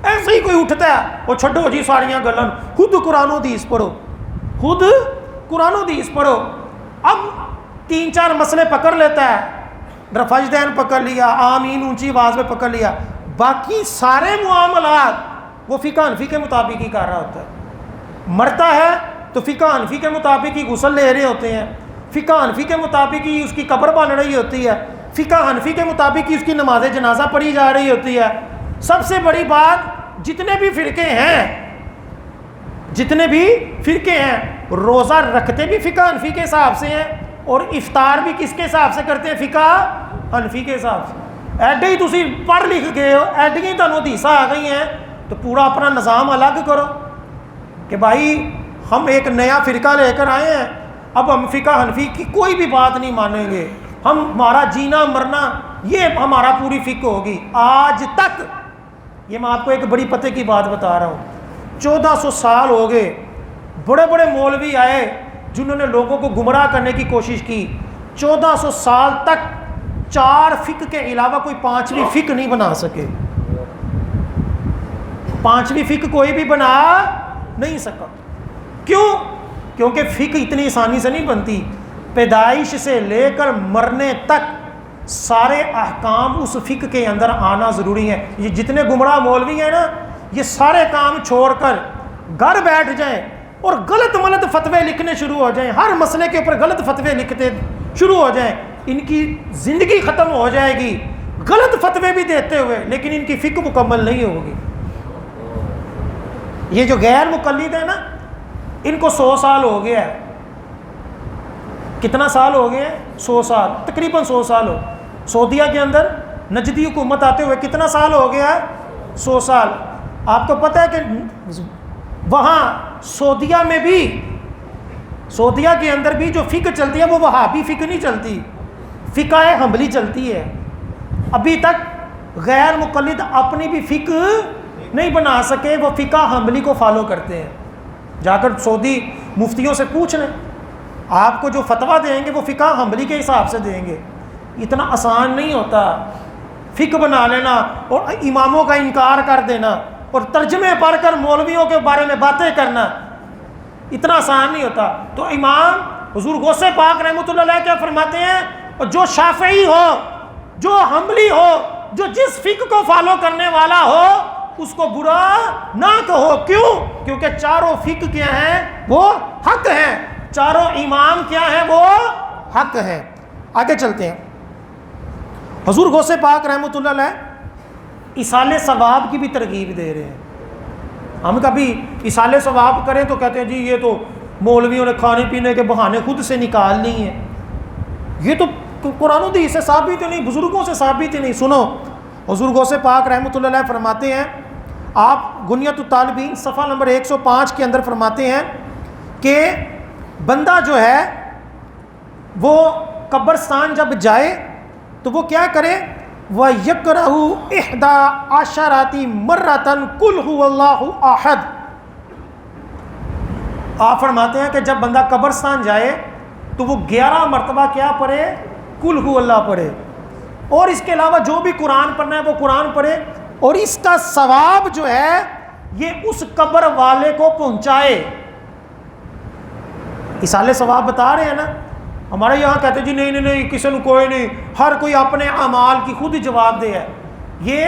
S1: ایسے ہی کوئی اٹھتا ہے وہ چھڈو جی ساریاں گلن, خود قرآن و حدیث پڑھو, خود قرآن و حدیث پڑھو. اب 3-4 مسئلے پکڑ لیتا ہے, رفع دین پکڑ لیا, آمین اونچی آواز میں پکڑ لیا, باقی سارے معاملات وہ فقہ حنفی کے مطابق ہی کر رہا ہوتا ہے. مرتا ہے تو فقہ حنفی کے مطابق ہی غسل لے رہے ہوتے ہیں, فقہ حنفی کے مطابق ہی اس کی قبر بن رہی ہوتی ہے, فقہ حنفی کے مطابق ہی اس کی نماز جنازہ پڑھی جا رہی ہوتی ہے. سب سے بڑی بات, جتنے بھی فرقے ہیں روزہ رکھتے بھی فقہ حنفی کے حساب سے ہیں اور افطار بھی کس کے حساب سے کرتے ہیں, فقہ حنفی کے حساب سے. ایڈے ہی تسی پڑھ لکھ گئے ہو, ایڈی ہی تانوں حدیثاں آ گئی ہیں, تو پورا اپنا نظام الگ کرو کہ بھائی ہم ایک نیا فرقہ لے کر آئے ہیں, اب ہم فقہ حنفی کی کوئی بھی بات نہیں مانیں گے, ہمارا جینا مرنا یہ ہمارا پوری فقہ ہوگی. آج تک یہ میں آپ کو ایک بڑی پتے کی بات بتا رہا ہوں, 1400 سال ہو گئے, بڑے بڑے مولوی آئے جنہوں نے لوگوں کو گمراہ کرنے کی کوشش کی. 1400 سال تک 4 فقہ کے علاوہ کوئی 5ویں فقہ نہیں بنا سکے. 5ویں فقہ کوئی بھی بنا نہیں سکا. کیوں؟ کیونکہ فقہ اتنی آسانی سے نہیں بنتی. پیدائش سے لے کر مرنے تک سارے احکام اس فقہ کے اندر آنا ضروری ہے. یہ جتنے گمراہ مولوی ہیں نا, یہ سارے کام چھوڑ کر گھر بیٹھ جائیں اور غلط ملط فتوے لکھنے شروع ہو جائیں, ہر مسئلے کے اوپر غلط فتوے لکھتے شروع ہو جائیں, ان کی زندگی ختم ہو جائے گی غلط فتوے بھی دیتے ہوئے, لیکن ان کی فقہ مکمل نہیں ہوگی. یہ جو غیر مقلد ہے نا, ان کو 100 سال ہو گیا ہے. کتنا سال ہو گئے ہیں؟ 100 سال, تقریباً 100 سال ہو. سعودیہ کے اندر نجدی حکومت آتے ہوئے کتنا سال ہو گیا ہے؟ 100 سال. آپ کو پتہ ہے کہ وہاں سعودیہ میں بھی, سعودیہ کے اندر بھی جو فقہ چلتی ہے وہ وہابی فقہ نہیں چلتی, فقہ حنبلی چلتی ہے. ابھی تک غیر مقلد اپنی بھی فقہ نہیں بنا سکے, وہ فقہ حنبلی کو فالو کرتے ہیں. جا کر سعودی مفتیوں سے پوچھ لیں, آپ کو جو فتویٰ دیں گے وہ فقہ حنبلی کے حساب سے دیں گے. اتنا آسان نہیں ہوتا فقہ بنا لینا اور اماموں کا انکار کر دینا اور ترجمے پڑھ کر مولویوں کے بارے میں باتیں کرنا, اتنا آسان نہیں ہوتا. تو امام حضور غوث پاک رحمۃ اللہ علیہ کیا فرماتے ہیں, اور جو شافعی ہو, جو حنبلی ہو, جو جس فقہ کو فالو کرنے والا ہو, اس کو برا نہ کہو. کیوں؟ کیونکہ چاروں فقہ کیا ہیں, وہ حق ہیں. چاروں امام کیا ہیں, وہ حق ہیں. آگے چلتے ہیں. حضور غوث پاک رحمۃ اللہ علیہ اصال ثواب کی بھی ترغیب دے رہے ہیں. ہم کبھی اصال ثواب کریں تو کہتے ہیں جی یہ تو مولویوں نے کھانے پینے کے بہانے خود سے نکال لی ہیں, یہ تو قرآن و حدیث سے ثابت ہی نہیں, بزرگوں سے ثابت ہی نہیں. سنو, حضور غوث پاک رحمۃ اللہ علیہ فرماتے ہیں, آپ غنیۃ الطالبین صفحہ نمبر 105 کے اندر فرماتے ہیں کہ بندہ جو ہے وہ قبرستان جب جائے تو وہ کیا کرے, وَيَقْرَأُ إِحْدَى عَشَرَةِ مَرَّةً قُلْ هُوَ اللَّهُ أَحَدٌ. آپ فرماتے ہیں کہ جب بندہ قبرستان جائے تو وہ 11 مرتبہ کیا پڑھے, قُلْ هُوَ اللَّهُ پڑھے, اور اس کے علاوہ جو بھی قرآن پڑھنا ہے وہ قرآن پڑھے, اور اس کا ثواب جو ہے یہ اس قبر والے کو پہنچائے. اصال ثواب بتا رہے ہیں نا. ہمارے یہاں کہتے ہیں جی نہیں نہیں نہیں, کسی نے کوئی نہیں, ہر کوئی اپنے اعمال کی خود ہی جواب دے ہے. یہ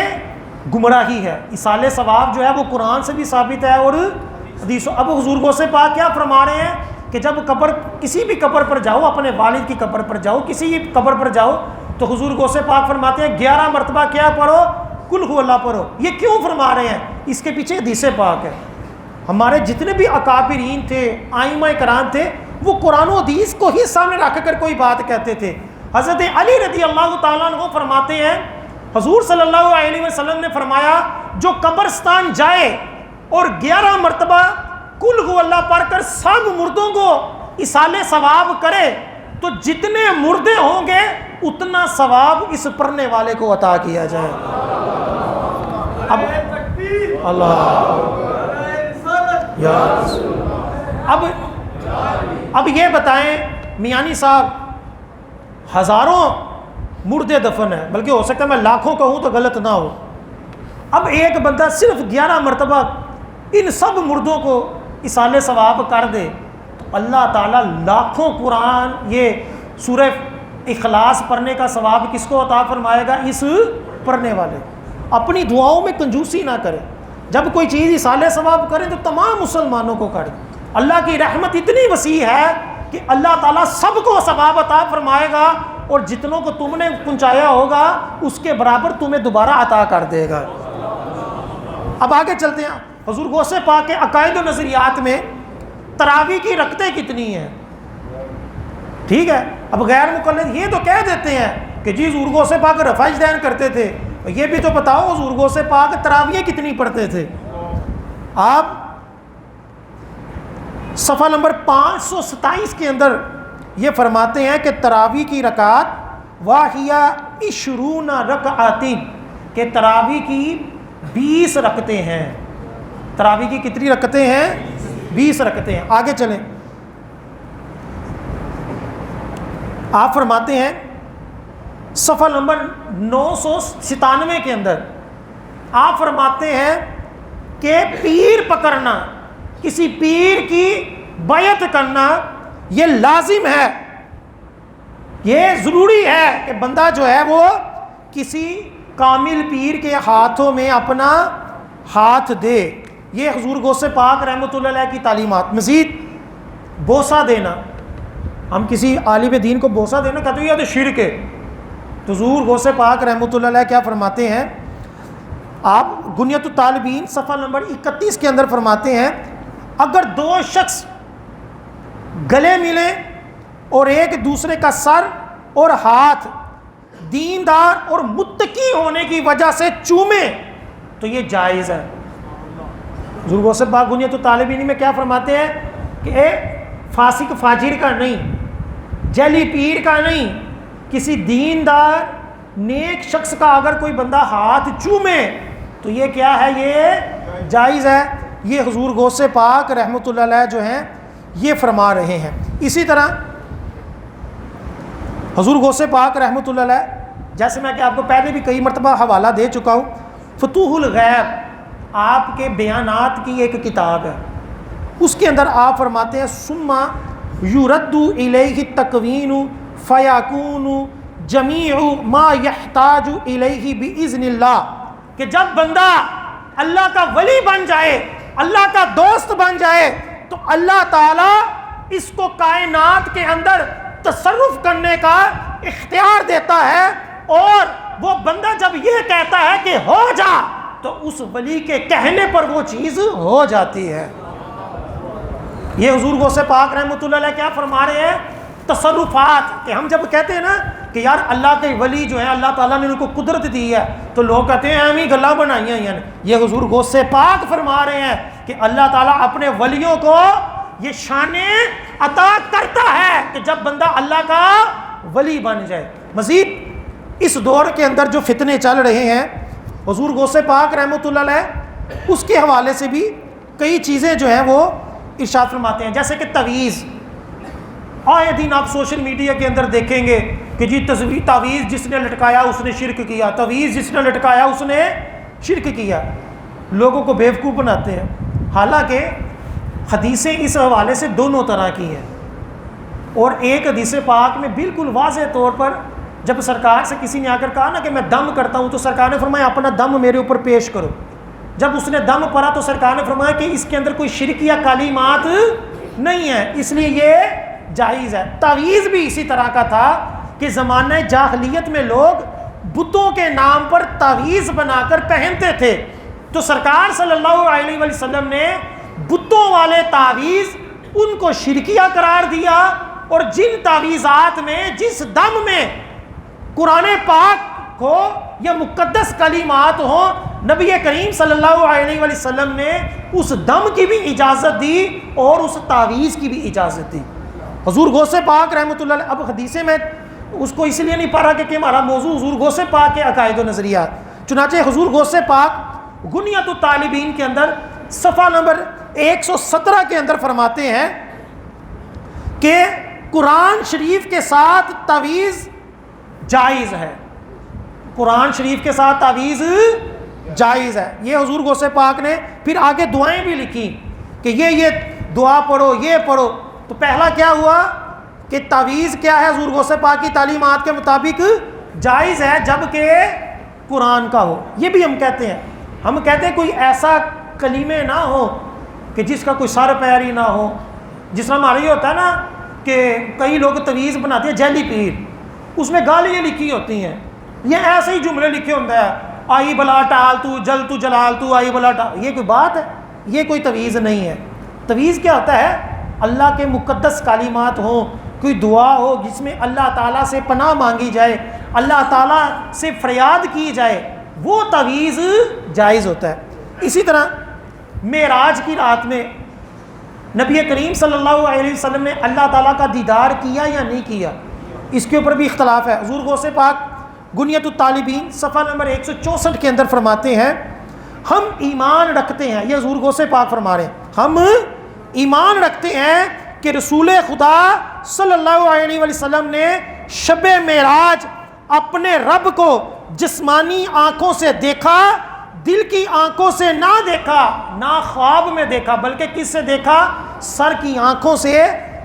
S1: گمراہی ہے. اصال ثواب جو ہے وہ قرآن سے بھی ثابت ہے اور حدیث. اب حضور غوث پاک کیا فرما رہے ہیں کہ جب قبر, کسی بھی قبر پر جاؤ, اپنے والد کی قبر پر جاؤ, کسی بھی قبر پر جاؤ, تو حضور غوث پاک فرماتے ہیں 11 مرتبہ کیا پڑھو, قل هو اللہ پڑھو. یہ کیوں فرما رہے ہیں؟ اس کے پیچھے حدیث پاک ہے. ہمارے جتنے بھی اکابرین تھے, ائمہ کرام تھے, وہ قرآن و حدیث کو ہی سامنے رکھ کر کوئی بات کہتے تھے. حضرت علی رضی اللہ تعالیٰ عنہ فرماتے ہیں حضور صلی اللہ علیہ وسلم نے فرمایا جو قبرستان جائے اور 11 مرتبہ قل هو اللہ پڑھ کر سب مردوں کو اصال ثواب کرے تو جتنے مردے ہوں گے اتنا ثواب اس پڑھنے والے کو عطا کیا جائے. اب اللہ اب اب یہ بتائیں میانی صاحب، ہزاروں مردے دفن ہیں، بلکہ ہو سکتا ہے میں لاکھوں کہوں تو غلط نہ ہو، اب ایک بندہ صرف 11 مرتبہ ان سب مردوں کو ایصال ثواب کر دے تو اللہ تعالیٰ لاکھوں قرآن یہ سورہ اخلاص پڑھنے کا ثواب کس کو عطا فرمائے گا؟ اس پڑھنے والے۔ اپنی دعاؤں میں کنجوسی نہ کرے، جب کوئی چیز ایصال ثواب کرے تو تمام مسلمانوں کو کرے۔ اللہ کی رحمت اتنی وسیع ہے کہ اللہ تعالیٰ سب کو ثواب عطا فرمائے گا، اور جتنوں کو تم نے پہنچایا ہوگا اس کے برابر تمہیں دوبارہ عطا کر دے گا۔ اب آگے چلتے ہیں، حضور غوث پاک کے عقائد و نظریات میں تراویح کی رکعتیں کتنی ہیں؟ ٹھیک ہے، اب غیر مقلد یہ تو کہہ دیتے ہیں کہ جی حضور غوث پاک رفع اجدین کرتے تھے، یہ بھی تو بتاؤ حضور غوث پاک تراویح کتنی پڑھتے تھے؟ آپ صفحہ نمبر 527 کے اندر یہ فرماتے ہیں کہ تراویح کی رکعت واہیہ 20 رکعات، کہ تراویح کی 20 رکعتیں ہیں۔ تراویح کی کتنی رکعتیں ہیں؟ 20 رکعتیں ہیں۔ آگے چلیں، آپ فرماتے ہیں صفحہ نمبر 997 کے اندر آپ فرماتے ہیں کہ پیر پکڑنا، کسی پیر کی بیعت کرنا یہ لازم ہے، یہ ضروری ہے کہ بندہ جو ہے وہ کسی کامل پیر کے ہاتھوں میں اپنا ہاتھ دے۔ یہ حضور غوث پاک رحمۃ اللہ علیہ کی تعلیمات۔ مزید بوسہ دینا، ہم کسی عالم دین کو بوسہ دینا کہتے ہیں یہ تو شرک ہے، تو حضور غوث پاک رحمۃ اللہ علیہ کیا فرماتے ہیں؟ آپ غنیۃ الطالبین صفحہ نمبر 31 کے اندر فرماتے ہیں اگر دو شخص گلے ملیں اور ایک دوسرے کا سر اور ہاتھ دیندار اور متقی ہونے کی وجہ سے چومیں تو یہ جائز ہے۔ حضور غوث پاک غنیۃ الطالبین میں کیا فرماتے ہیں کہ فاسق فاجر کا نہیں، جعلی پیر کا نہیں، کسی دیندار نیک شخص کا اگر کوئی بندہ ہاتھ چومے تو یہ کیا ہے؟ یہ جائز ہے۔ یہ حضور غوث پاک رحمۃ اللہ علیہ جو ہیں یہ فرما رہے ہیں۔ اسی طرح حضور غوث پاک رحمۃ اللہ علیہ، جیسے میں کہ آپ کو پہلے بھی کئی مرتبہ حوالہ دے چکا ہوں، فتوح الغیب آپ کے بیانات کی ایک کتاب ہے، اس کے اندر آپ فرماتے ہیں ثم یرد الیہ التکوین فیکون جمیع ما یحتاج الیہ باذن اللہ، کہ جب بندہ اللہ کا ولی بن جائے، اللہ کا دوست بن جائے تو اللہ تعالیٰ اس کو کائنات کے اندر تصرف کرنے کا اختیار دیتا ہے، اور وہ بندہ جب یہ کہتا ہے کہ ہو جا تو اس ولی کے کہنے پر وہ چیز ہو جاتی ہے۔ یہ حضور غوث پاک رحمۃ اللہ علیہ کیا فرما رہے ہیں؟ تصرفات، کہ ہم جب کہتے ہیں نا کہ یار اللہ کے ولی جو ہیں اللہ تعالیٰ نے ان کو قدرت دی ہے تو لوگ کہتے ہیں ہم ہی گلاں بنائی ہیں یعنی، یہ حضور غوث پاک فرما رہے ہیں کہ اللہ تعالیٰ اپنے ولیوں کو یہ شانیں عطا کرتا ہے کہ جب بندہ اللہ کا ولی بن جائے۔ مزید اس دور کے اندر جو فتنے چل رہے ہیں، حضور غوث پاک رحمۃ اللہ علیہ اس کے حوالے سے بھی کئی چیزیں جو ہیں وہ ارشاد فرماتے ہیں، جیسے کہ تعویذ۔ آئے دن آپ سوشل میڈیا کے اندر دیکھیں گے کہ جی تعویذ جس نے لٹکایا اس نے شرک کیا، تعویذ جس نے لٹکایا اس نے شرک کیا، لوگوں کو بیوقوف بناتے ہیں۔ حالانکہ حدیثیں اس حوالے سے دونوں طرح کی ہیں، اور ایک حدیث پاک میں بالکل واضح طور پر جب سرکار سے کسی نے آ کر کہا نا کہ میں دم کرتا ہوں تو سرکار نے فرمایا اپنا دم میرے اوپر پیش کرو۔ جب اس نے دم پڑا تو سرکار نے فرمایا کہ اس کے اندر کوئی شرک یا کلمات نہیں ہے، اس لیے یہ جائز ہے۔ تعویذ بھی اسی طرح کا تھا کہ زمانہ جاہلیت میں لوگ بتوں کے نام پر تعویذ بنا کر پہنتے تھے، تو سرکار صلی اللہ علیہ وسلم نے بتوں والے تعویذ ان کو شرکیہ قرار دیا، اور جن تعویذات میں جس دم میں قرآن پاک ہو یا مقدس کلمات ہوں، نبی کریم صلی اللہ علیہ وسلم نے اس دم کی بھی اجازت دی اور اس تعویذ کی بھی اجازت دی۔ حضور غوث پاک رحمۃ اللہ علیہ، اب حدیثیں میں اس کو اس لیے نہیں پڑھ رہا کہ ہمارا موضوع حضور غوث پاک کے عقائد و نظریات، چنانچہ حضور غوث پاک غنیۃ الطالبین کے اندر صفحہ نمبر 117 کے اندر فرماتے ہیں کہ قرآن شریف کے ساتھ تعویذ جائز ہے، قرآن شریف کے ساتھ تعویذ جائز ہے. یہ حضور غوث پاک نے پھر آگے دعائیں بھی لکھی کہ یہ دعا پڑھو، یہ پڑھو. تو پہلا کیا ہوا کہ تعویذ کیا ہے حضور غوث پاک کی تعلیمات کے مطابق جائز ہے جبکہ قرآن کا ہو. یہ بھی ہم کہتے ہیں، ہم کہتے ہیں کوئی ایسا کلمے نہ ہو کہ جس کا کوئی سر پیر ہی نہ ہو. جس طرح ہمارا یہ ہوتا ہے نا کہ کئی لوگ تعویذ بناتے ہیں جیلی پیر، اس میں گالیاں لکھی ہوتی ہیں، یہ ایسے ہی جملے لکھے ہوتے ہیں، آئی بلا ٹال تو جل تو جلال تو آئی بلا ٹال. یہ کوئی بات ہے؟ یہ کوئی تعویذ نہیں ہے. تعویذ کیا ہوتا ہے؟ اللہ کے مقدس کلمات ہوں، کوئی دعا ہو جس میں اللہ تعالیٰ سے پناہ مانگی جائے، اللہ تعالیٰ سے فریاد کی جائے، وہ تعویذ جائز ہوتا ہے. اسی طرح معراج کی رات میں نبی کریم صلی اللہ علیہ وسلم نے اللہ تعالیٰ کا دیدار کیا یا نہیں کیا، اس کے اوپر بھی اختلاف ہے. حضور غوث پاک گنیت الطالبین صفحہ نمبر 164 کے اندر فرماتے ہیں ہم ایمان رکھتے ہیں، یہ حضور غوث پاک فرما رہے ہیں، ہم ایمان رکھتے ہیں کہ رسول خدا صلی اللہ علیہ وسلم نے شب معراج اپنے رب کو جسمانی آنکھوں سے دیکھا، دل کی آنکھوں سے نہ دیکھا، نہ خواب میں دیکھا، بلکہ کس سے دیکھا؟ سر کی آنکھوں سے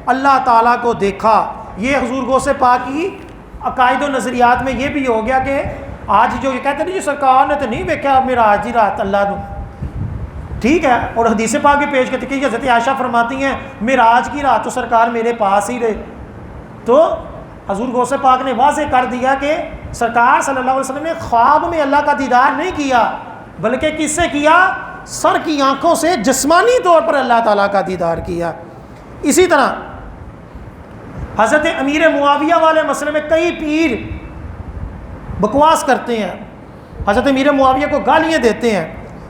S1: اللہ تعالیٰ کو دیکھا. یہ حضور غوث پاک کی عقائد و نظریات میں یہ بھی ہو گیا کہ آج جو یہ کہتے ہیں جی سرکار نے تو نہیں دیکھا معراج کی رات اللہ کو، ٹھیک ہے، اور حدیث پاک بھی پیش کرتے کہ حضرت عائشہ فرماتی ہیں معراج کی رات تو سرکار میرے پاس ہی رہے. تو حضور غوث پاک نے واضح کر دیا کہ سرکار صلی اللہ علیہ وسلم نے خواب میں اللہ کا دیدار نہیں کیا، بلکہ کس سے کیا؟ سر کی آنکھوں سے جسمانی طور پر اللہ تعالیٰ کا دیدار کیا. اسی طرح حضرت امیر معاویہ والے مسئلے میں کئی پیر بکواس کرتے ہیں، حضرت امیر معاویہ کو گالیاں دیتے ہیں.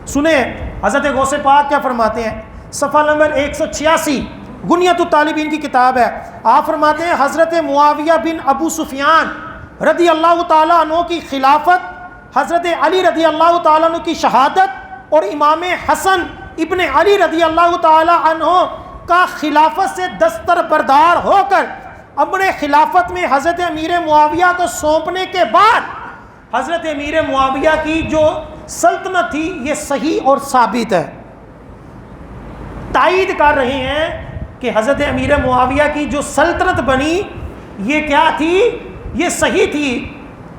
S1: سنیں حضرت غوث پاک کیا فرماتے ہیں، صفحہ نمبر 186 گنیت الطالبین کی کتاب ہے. آپ فرماتے ہیں حضرت معاویہ بن ابو سفیان رضی اللہ تعالیٰ عنہ کی خلافت، حضرت علی رضی اللہ تعالیٰ عنہ کی شہادت اور امام حسن ابن علی رضی اللہ تعالیٰ عنہ کا خلافت سے دستربردار ہو کر اپنے خلافت میں حضرت امیر معاویہ کو سونپنے کے بعد حضرت امیر معاویہ کی جو سلطنت تھی یہ صحیح اور ثابت ہے. تائید کر رہے ہیں کہ حضرت امیر معاویہ کی جو سلطنت بنی یہ کیا تھی؟ یہ صحیح تھی.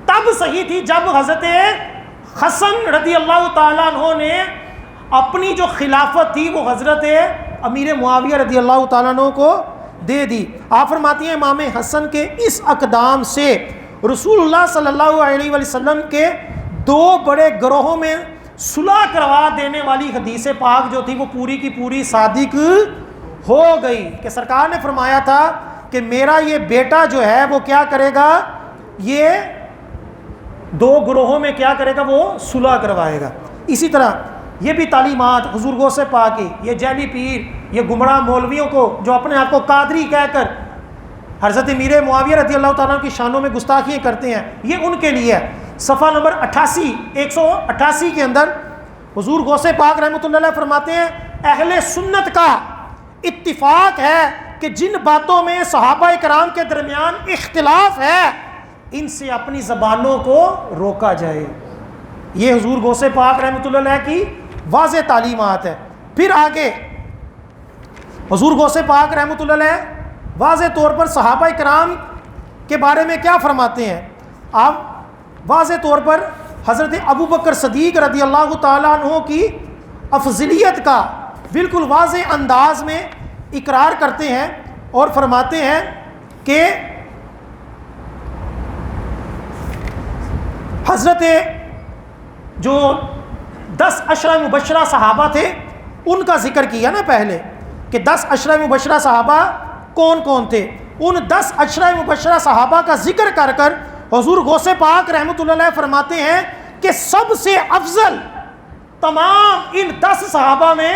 S1: تب صحیح تھی جب حضرت حسن رضی اللہ تعالیٰ عنہ نے اپنی جو خلافت تھی وہ حضرت امیر معاویہ رضی اللہ تعالیٰ عنہ کو دے دی. آپ فرماتی ہیں امام حسن کے اس اقدام سے رسول اللہ صلی اللہ علیہ وسلم کے دو بڑے گروہوں میں صلح کروا دینے والی حدیث پاک جو تھی وہ پوری کی پوری صادق ہو گئی کہ سرکار نے فرمایا تھا کہ میرا یہ بیٹا جو ہے وہ کیا کرے گا، یہ دو گروہوں میں کیا کرے گا، وہ صلح کروائے گا. اسی طرح یہ بھی تعلیمات حضور غوث پاک کی، یہ جعلی پیر، یہ گمراہ مولویوں کو جو اپنے آپ کو قادری کہہ کر حضرت امیر معاویہ رضی اللہ تعالیٰ کی شانوں میں گستاخیاں کرتے ہیں، یہ ان کے لیے ہے. صفحہ نمبر 188 کے اندر حضور غوث پاک رحمۃ اللہ علیہ فرماتے ہیں اہل سنت کا اتفاق ہے کہ جن باتوں میں صحابہ کرام کے درمیان اختلاف ہے ان سے اپنی زبانوں کو روکا جائے. یہ حضور غوث پاک رحمۃ اللہ علیہ کی واضح تعلیمات ہے. پھر آگے حضور غوث پاک رحمۃ اللہ علیہ واضح طور پر صحابہ کرام کے بارے میں کیا فرماتے ہیں. آپ واضح طور پر حضرت ابو بکر صدیق رضی اللہ تعالیٰ عنہ کی افضلیت کا بالکل واضح انداز میں اقرار کرتے ہیں اور فرماتے ہیں کہ حضرت جو 10 عشرہ مبشرہ صحابہ تھے ان کا ذکر کیا نا پہلے کہ 10 عشرہ مبشرہ صحابہ کون کون تھے. ان 10 عشرہ مبشرہ صحابہ کا ذکر کر کر حضور غوث پاک رحمۃ اللہ علیہ فرماتے ہیں کہ سب سے افضل تمام ان 10 صحابہ میں،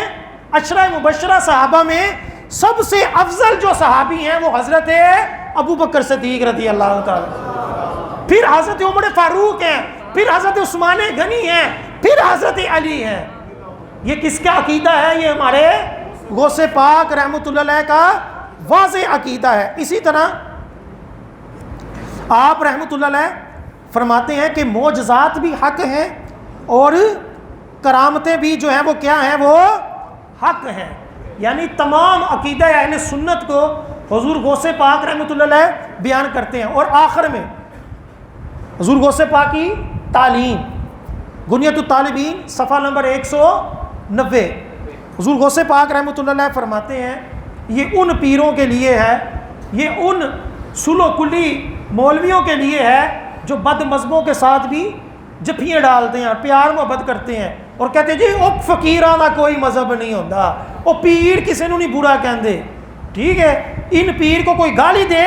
S1: عشرہ مبشرہ صحابہ میں سب سے افضل جو صحابی ہیں وہ حضرت ابو بکر صدیق رضی اللہ تعالیٰ، پھر حضرت عمر فاروق ہیں، پھر حضرت عثمان غنی ہیں، پھر حضرت علی ہیں. یہ کس کا عقیدہ ہے؟ یہ ہمارے غوث پاک رحمۃ اللہ علیہ کا واضح عقیدہ ہے۔ اسی طرح آپ رحمۃ اللہ علیہ فرماتے ہیں کہ معجزات بھی حق ہیں اور کرامتیں بھی جو ہیں وہ کیا ہیں، وہ حق ہیں۔ یعنی تمام عقیدہ اہل سنت کو حضور غوث پاک رحمۃ اللہ علیہ بیان کرتے ہیں۔ اور آخر میں حضور غوث پاک کی تعلیم، غنیۃ الطالبین صفحہ نمبر 190، حضور غوث پاک رحمۃ اللہ علیہ فرماتے ہیں یہ ان پیروں کے لیے ہے، یہ ان سلو کلی مولویوں کے لیے ہے جو بد مذہبوں کے ساتھ بھی جفیاں ڈالتے ہیں، پیار محبت کرتے ہیں اور کہتے ہیں جی وہ فقیراں دا کوئی مذہب نہیں ہوتا، وہ پیر کسی نو نہیں برا کہندے، ٹھیک ہے، ان پیر کو کوئی گالی دے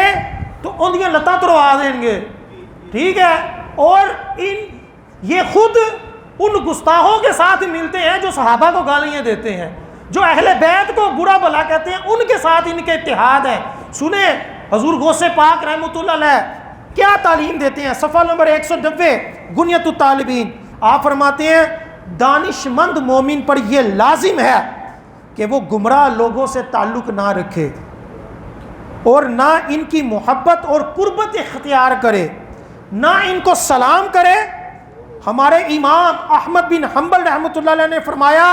S1: تو ان کی لتاں تروا دیں گے، ٹھیک ہے، اور یہ خود ان گستاخوں کے ساتھ ملتے ہیں جو صحابہ کو گالیاں دیتے ہیں، جو اہل بیت کو برا بھلا کہتے ہیں، ان کے ساتھ ان کے اتحاد ہے۔ سنیں حضور غوث پاک رحمۃ اللہ علیہ کیا تعلیم دیتے ہیں، صفحہ نمبر 190 غنیۃ الطالبین۔ آپ فرماتے ہیں دانش مند مومن پر یہ لازم ہے کہ وہ گمراہ لوگوں سے تعلق نہ رکھے اور نہ ان کی محبت اور قربت اختیار کرے، نہ ان کو سلام کرے۔ ہمارے امام احمد بن حنبل رحمۃ اللہ علیہ نے فرمایا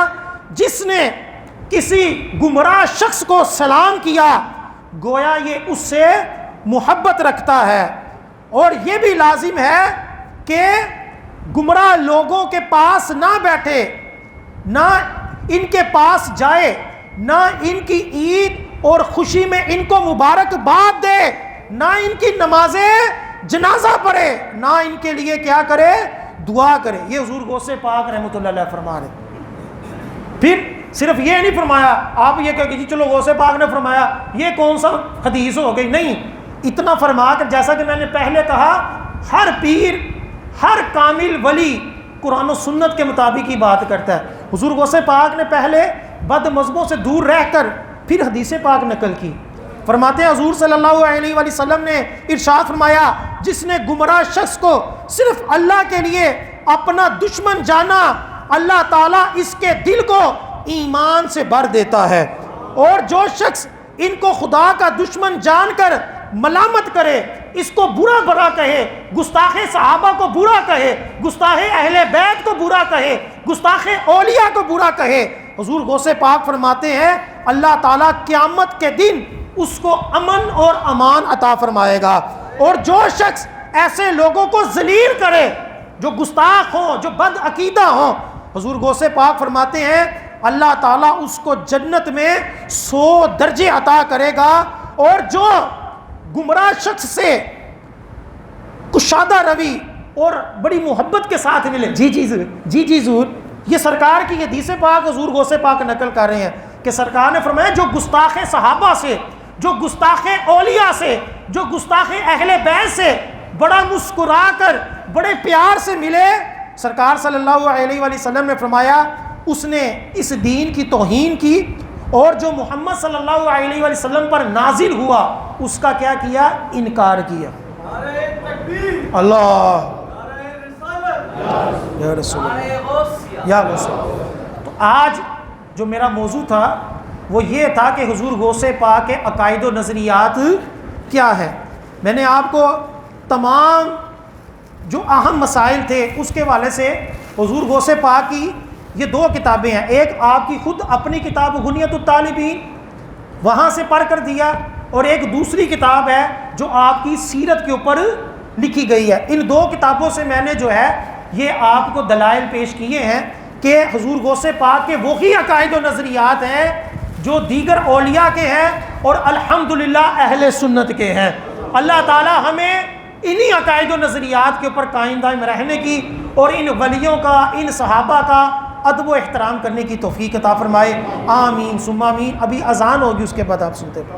S1: جس نے کسی گمراہ شخص کو سلام کیا گویا یہ اس سے محبت رکھتا ہے، اور یہ بھی لازم ہے کہ گمراہ لوگوں کے پاس نہ بیٹھے، نہ ان کے پاس جائے، نہ ان کی عید اور خوشی میں ان کو مبارکباد دے، نہ ان کی نماز جنازہ پڑھے، نہ ان کے لیے کیا کرے، دعا کرے۔ یہ حضور غوث پاک رحمۃ اللہ علیہ فرما رہے۔ پھر صرف یہ نہیں فرمایا آپ یہ کہ جی چلو غوث پاک نے فرمایا یہ کون سا حدیث ہو گئی، نہیں، اتنا فرما کر جیسا کہ میں نے پہلے کہا ہر پیر ہر کامل ولی قرآن و سنت کے مطابق ہی بات کرتا ہے۔ حضور غوث پاک نے پہلے بد مذہبوں سے دور رہ کر پھر حدیث پاک نقل کی۔ فرماتے ہیں حضور صلی اللہ علیہ وآلہ وسلم نے ارشاد فرمایا جس نے گمراہ شخص کو صرف اللہ کے لیے اپنا دشمن جانا اللہ تعالیٰ اس کے دل کو ایمان سے بھر دیتا ہے، اور جو شخص ان کو خدا کا دشمن جان کر ملامت کرے، اس کو برا برا کہے، گستاخ صحابہ کو برا کہے، گستاخ اہل بیت کو برا کہے، گستاخ اولیاء کو برا کہے، حضور غوث پاک فرماتے ہیں اللہ تعالیٰ قیامت کے دن اس کو امن اور امان عطا فرمائے گا۔ اور جو شخص ایسے لوگوں کو ذلیل کرے جو گستاخ ہوں، جو بد عقیدہ ہوں، حضور غوث پاک فرماتے ہیں اللہ تعالیٰ اس کو جنت میں 100 درجے عطا کرے گا، اور جو گمراہ شخص سے کشادہ روی اور بڑی محبت کے ساتھ ملے، جی ضرور، یہ سرکار کی حدیث پاک حضور غوث پاک نقل کر رہے ہیں کہ سرکار نے فرمایا جو گستاخ صحابہ سے، جو گستاخ اولیاء سے، جو گستاخ اہل بیت سے بڑا مسکرا کر بڑے پیار سے ملے، سرکار صلی اللہ علیہ وآلہ وسلم نے فرمایا اس نے اس دین کی توہین کی، اور جو محمد صلی اللہ علیہ وآلہ وسلم پر نازل ہوا اس کا کیا کیا، انکار کیا۔ اللہ یا رسول اللہ یا رسول۔ تو آج جو میرا موضوع تھا وہ یہ تھا کہ حضور غوث پاک کے عقائد و نظریات کیا ہے۔ میں نے آپ کو تمام جو اہم مسائل تھے اس کے حوالے سے حضور غوث پاک کی یہ 2 کتابیں ہیں، ایک آپ کی خود اپنی کتاب غنیۃ الطالبین وہاں سے پڑھ کر دیا، اور ایک دوسری کتاب ہے جو آپ کی سیرت کے اوپر لکھی گئی ہے۔ ان 2 کتابوں سے میں نے جو ہے یہ آپ کو دلائل پیش کیے ہیں کہ حضور غوث پاک کے وہی عقائد و نظریات ہیں جو دیگر اولیاء کے ہیں اور الحمدللہ اہل سنت کے ہیں۔ اللہ تعالی ہمیں انہی عقائد و نظریات کے اوپر قائم دائم رہنے کی اور ان ولیوں کا، ان صحابہ کا ادب و احترام کرنے کی توفیق عطا فرمائے، آمین ثم آمین۔ ابھی اذان ہوگی، اس کے بعد آپ سنتے ہیں۔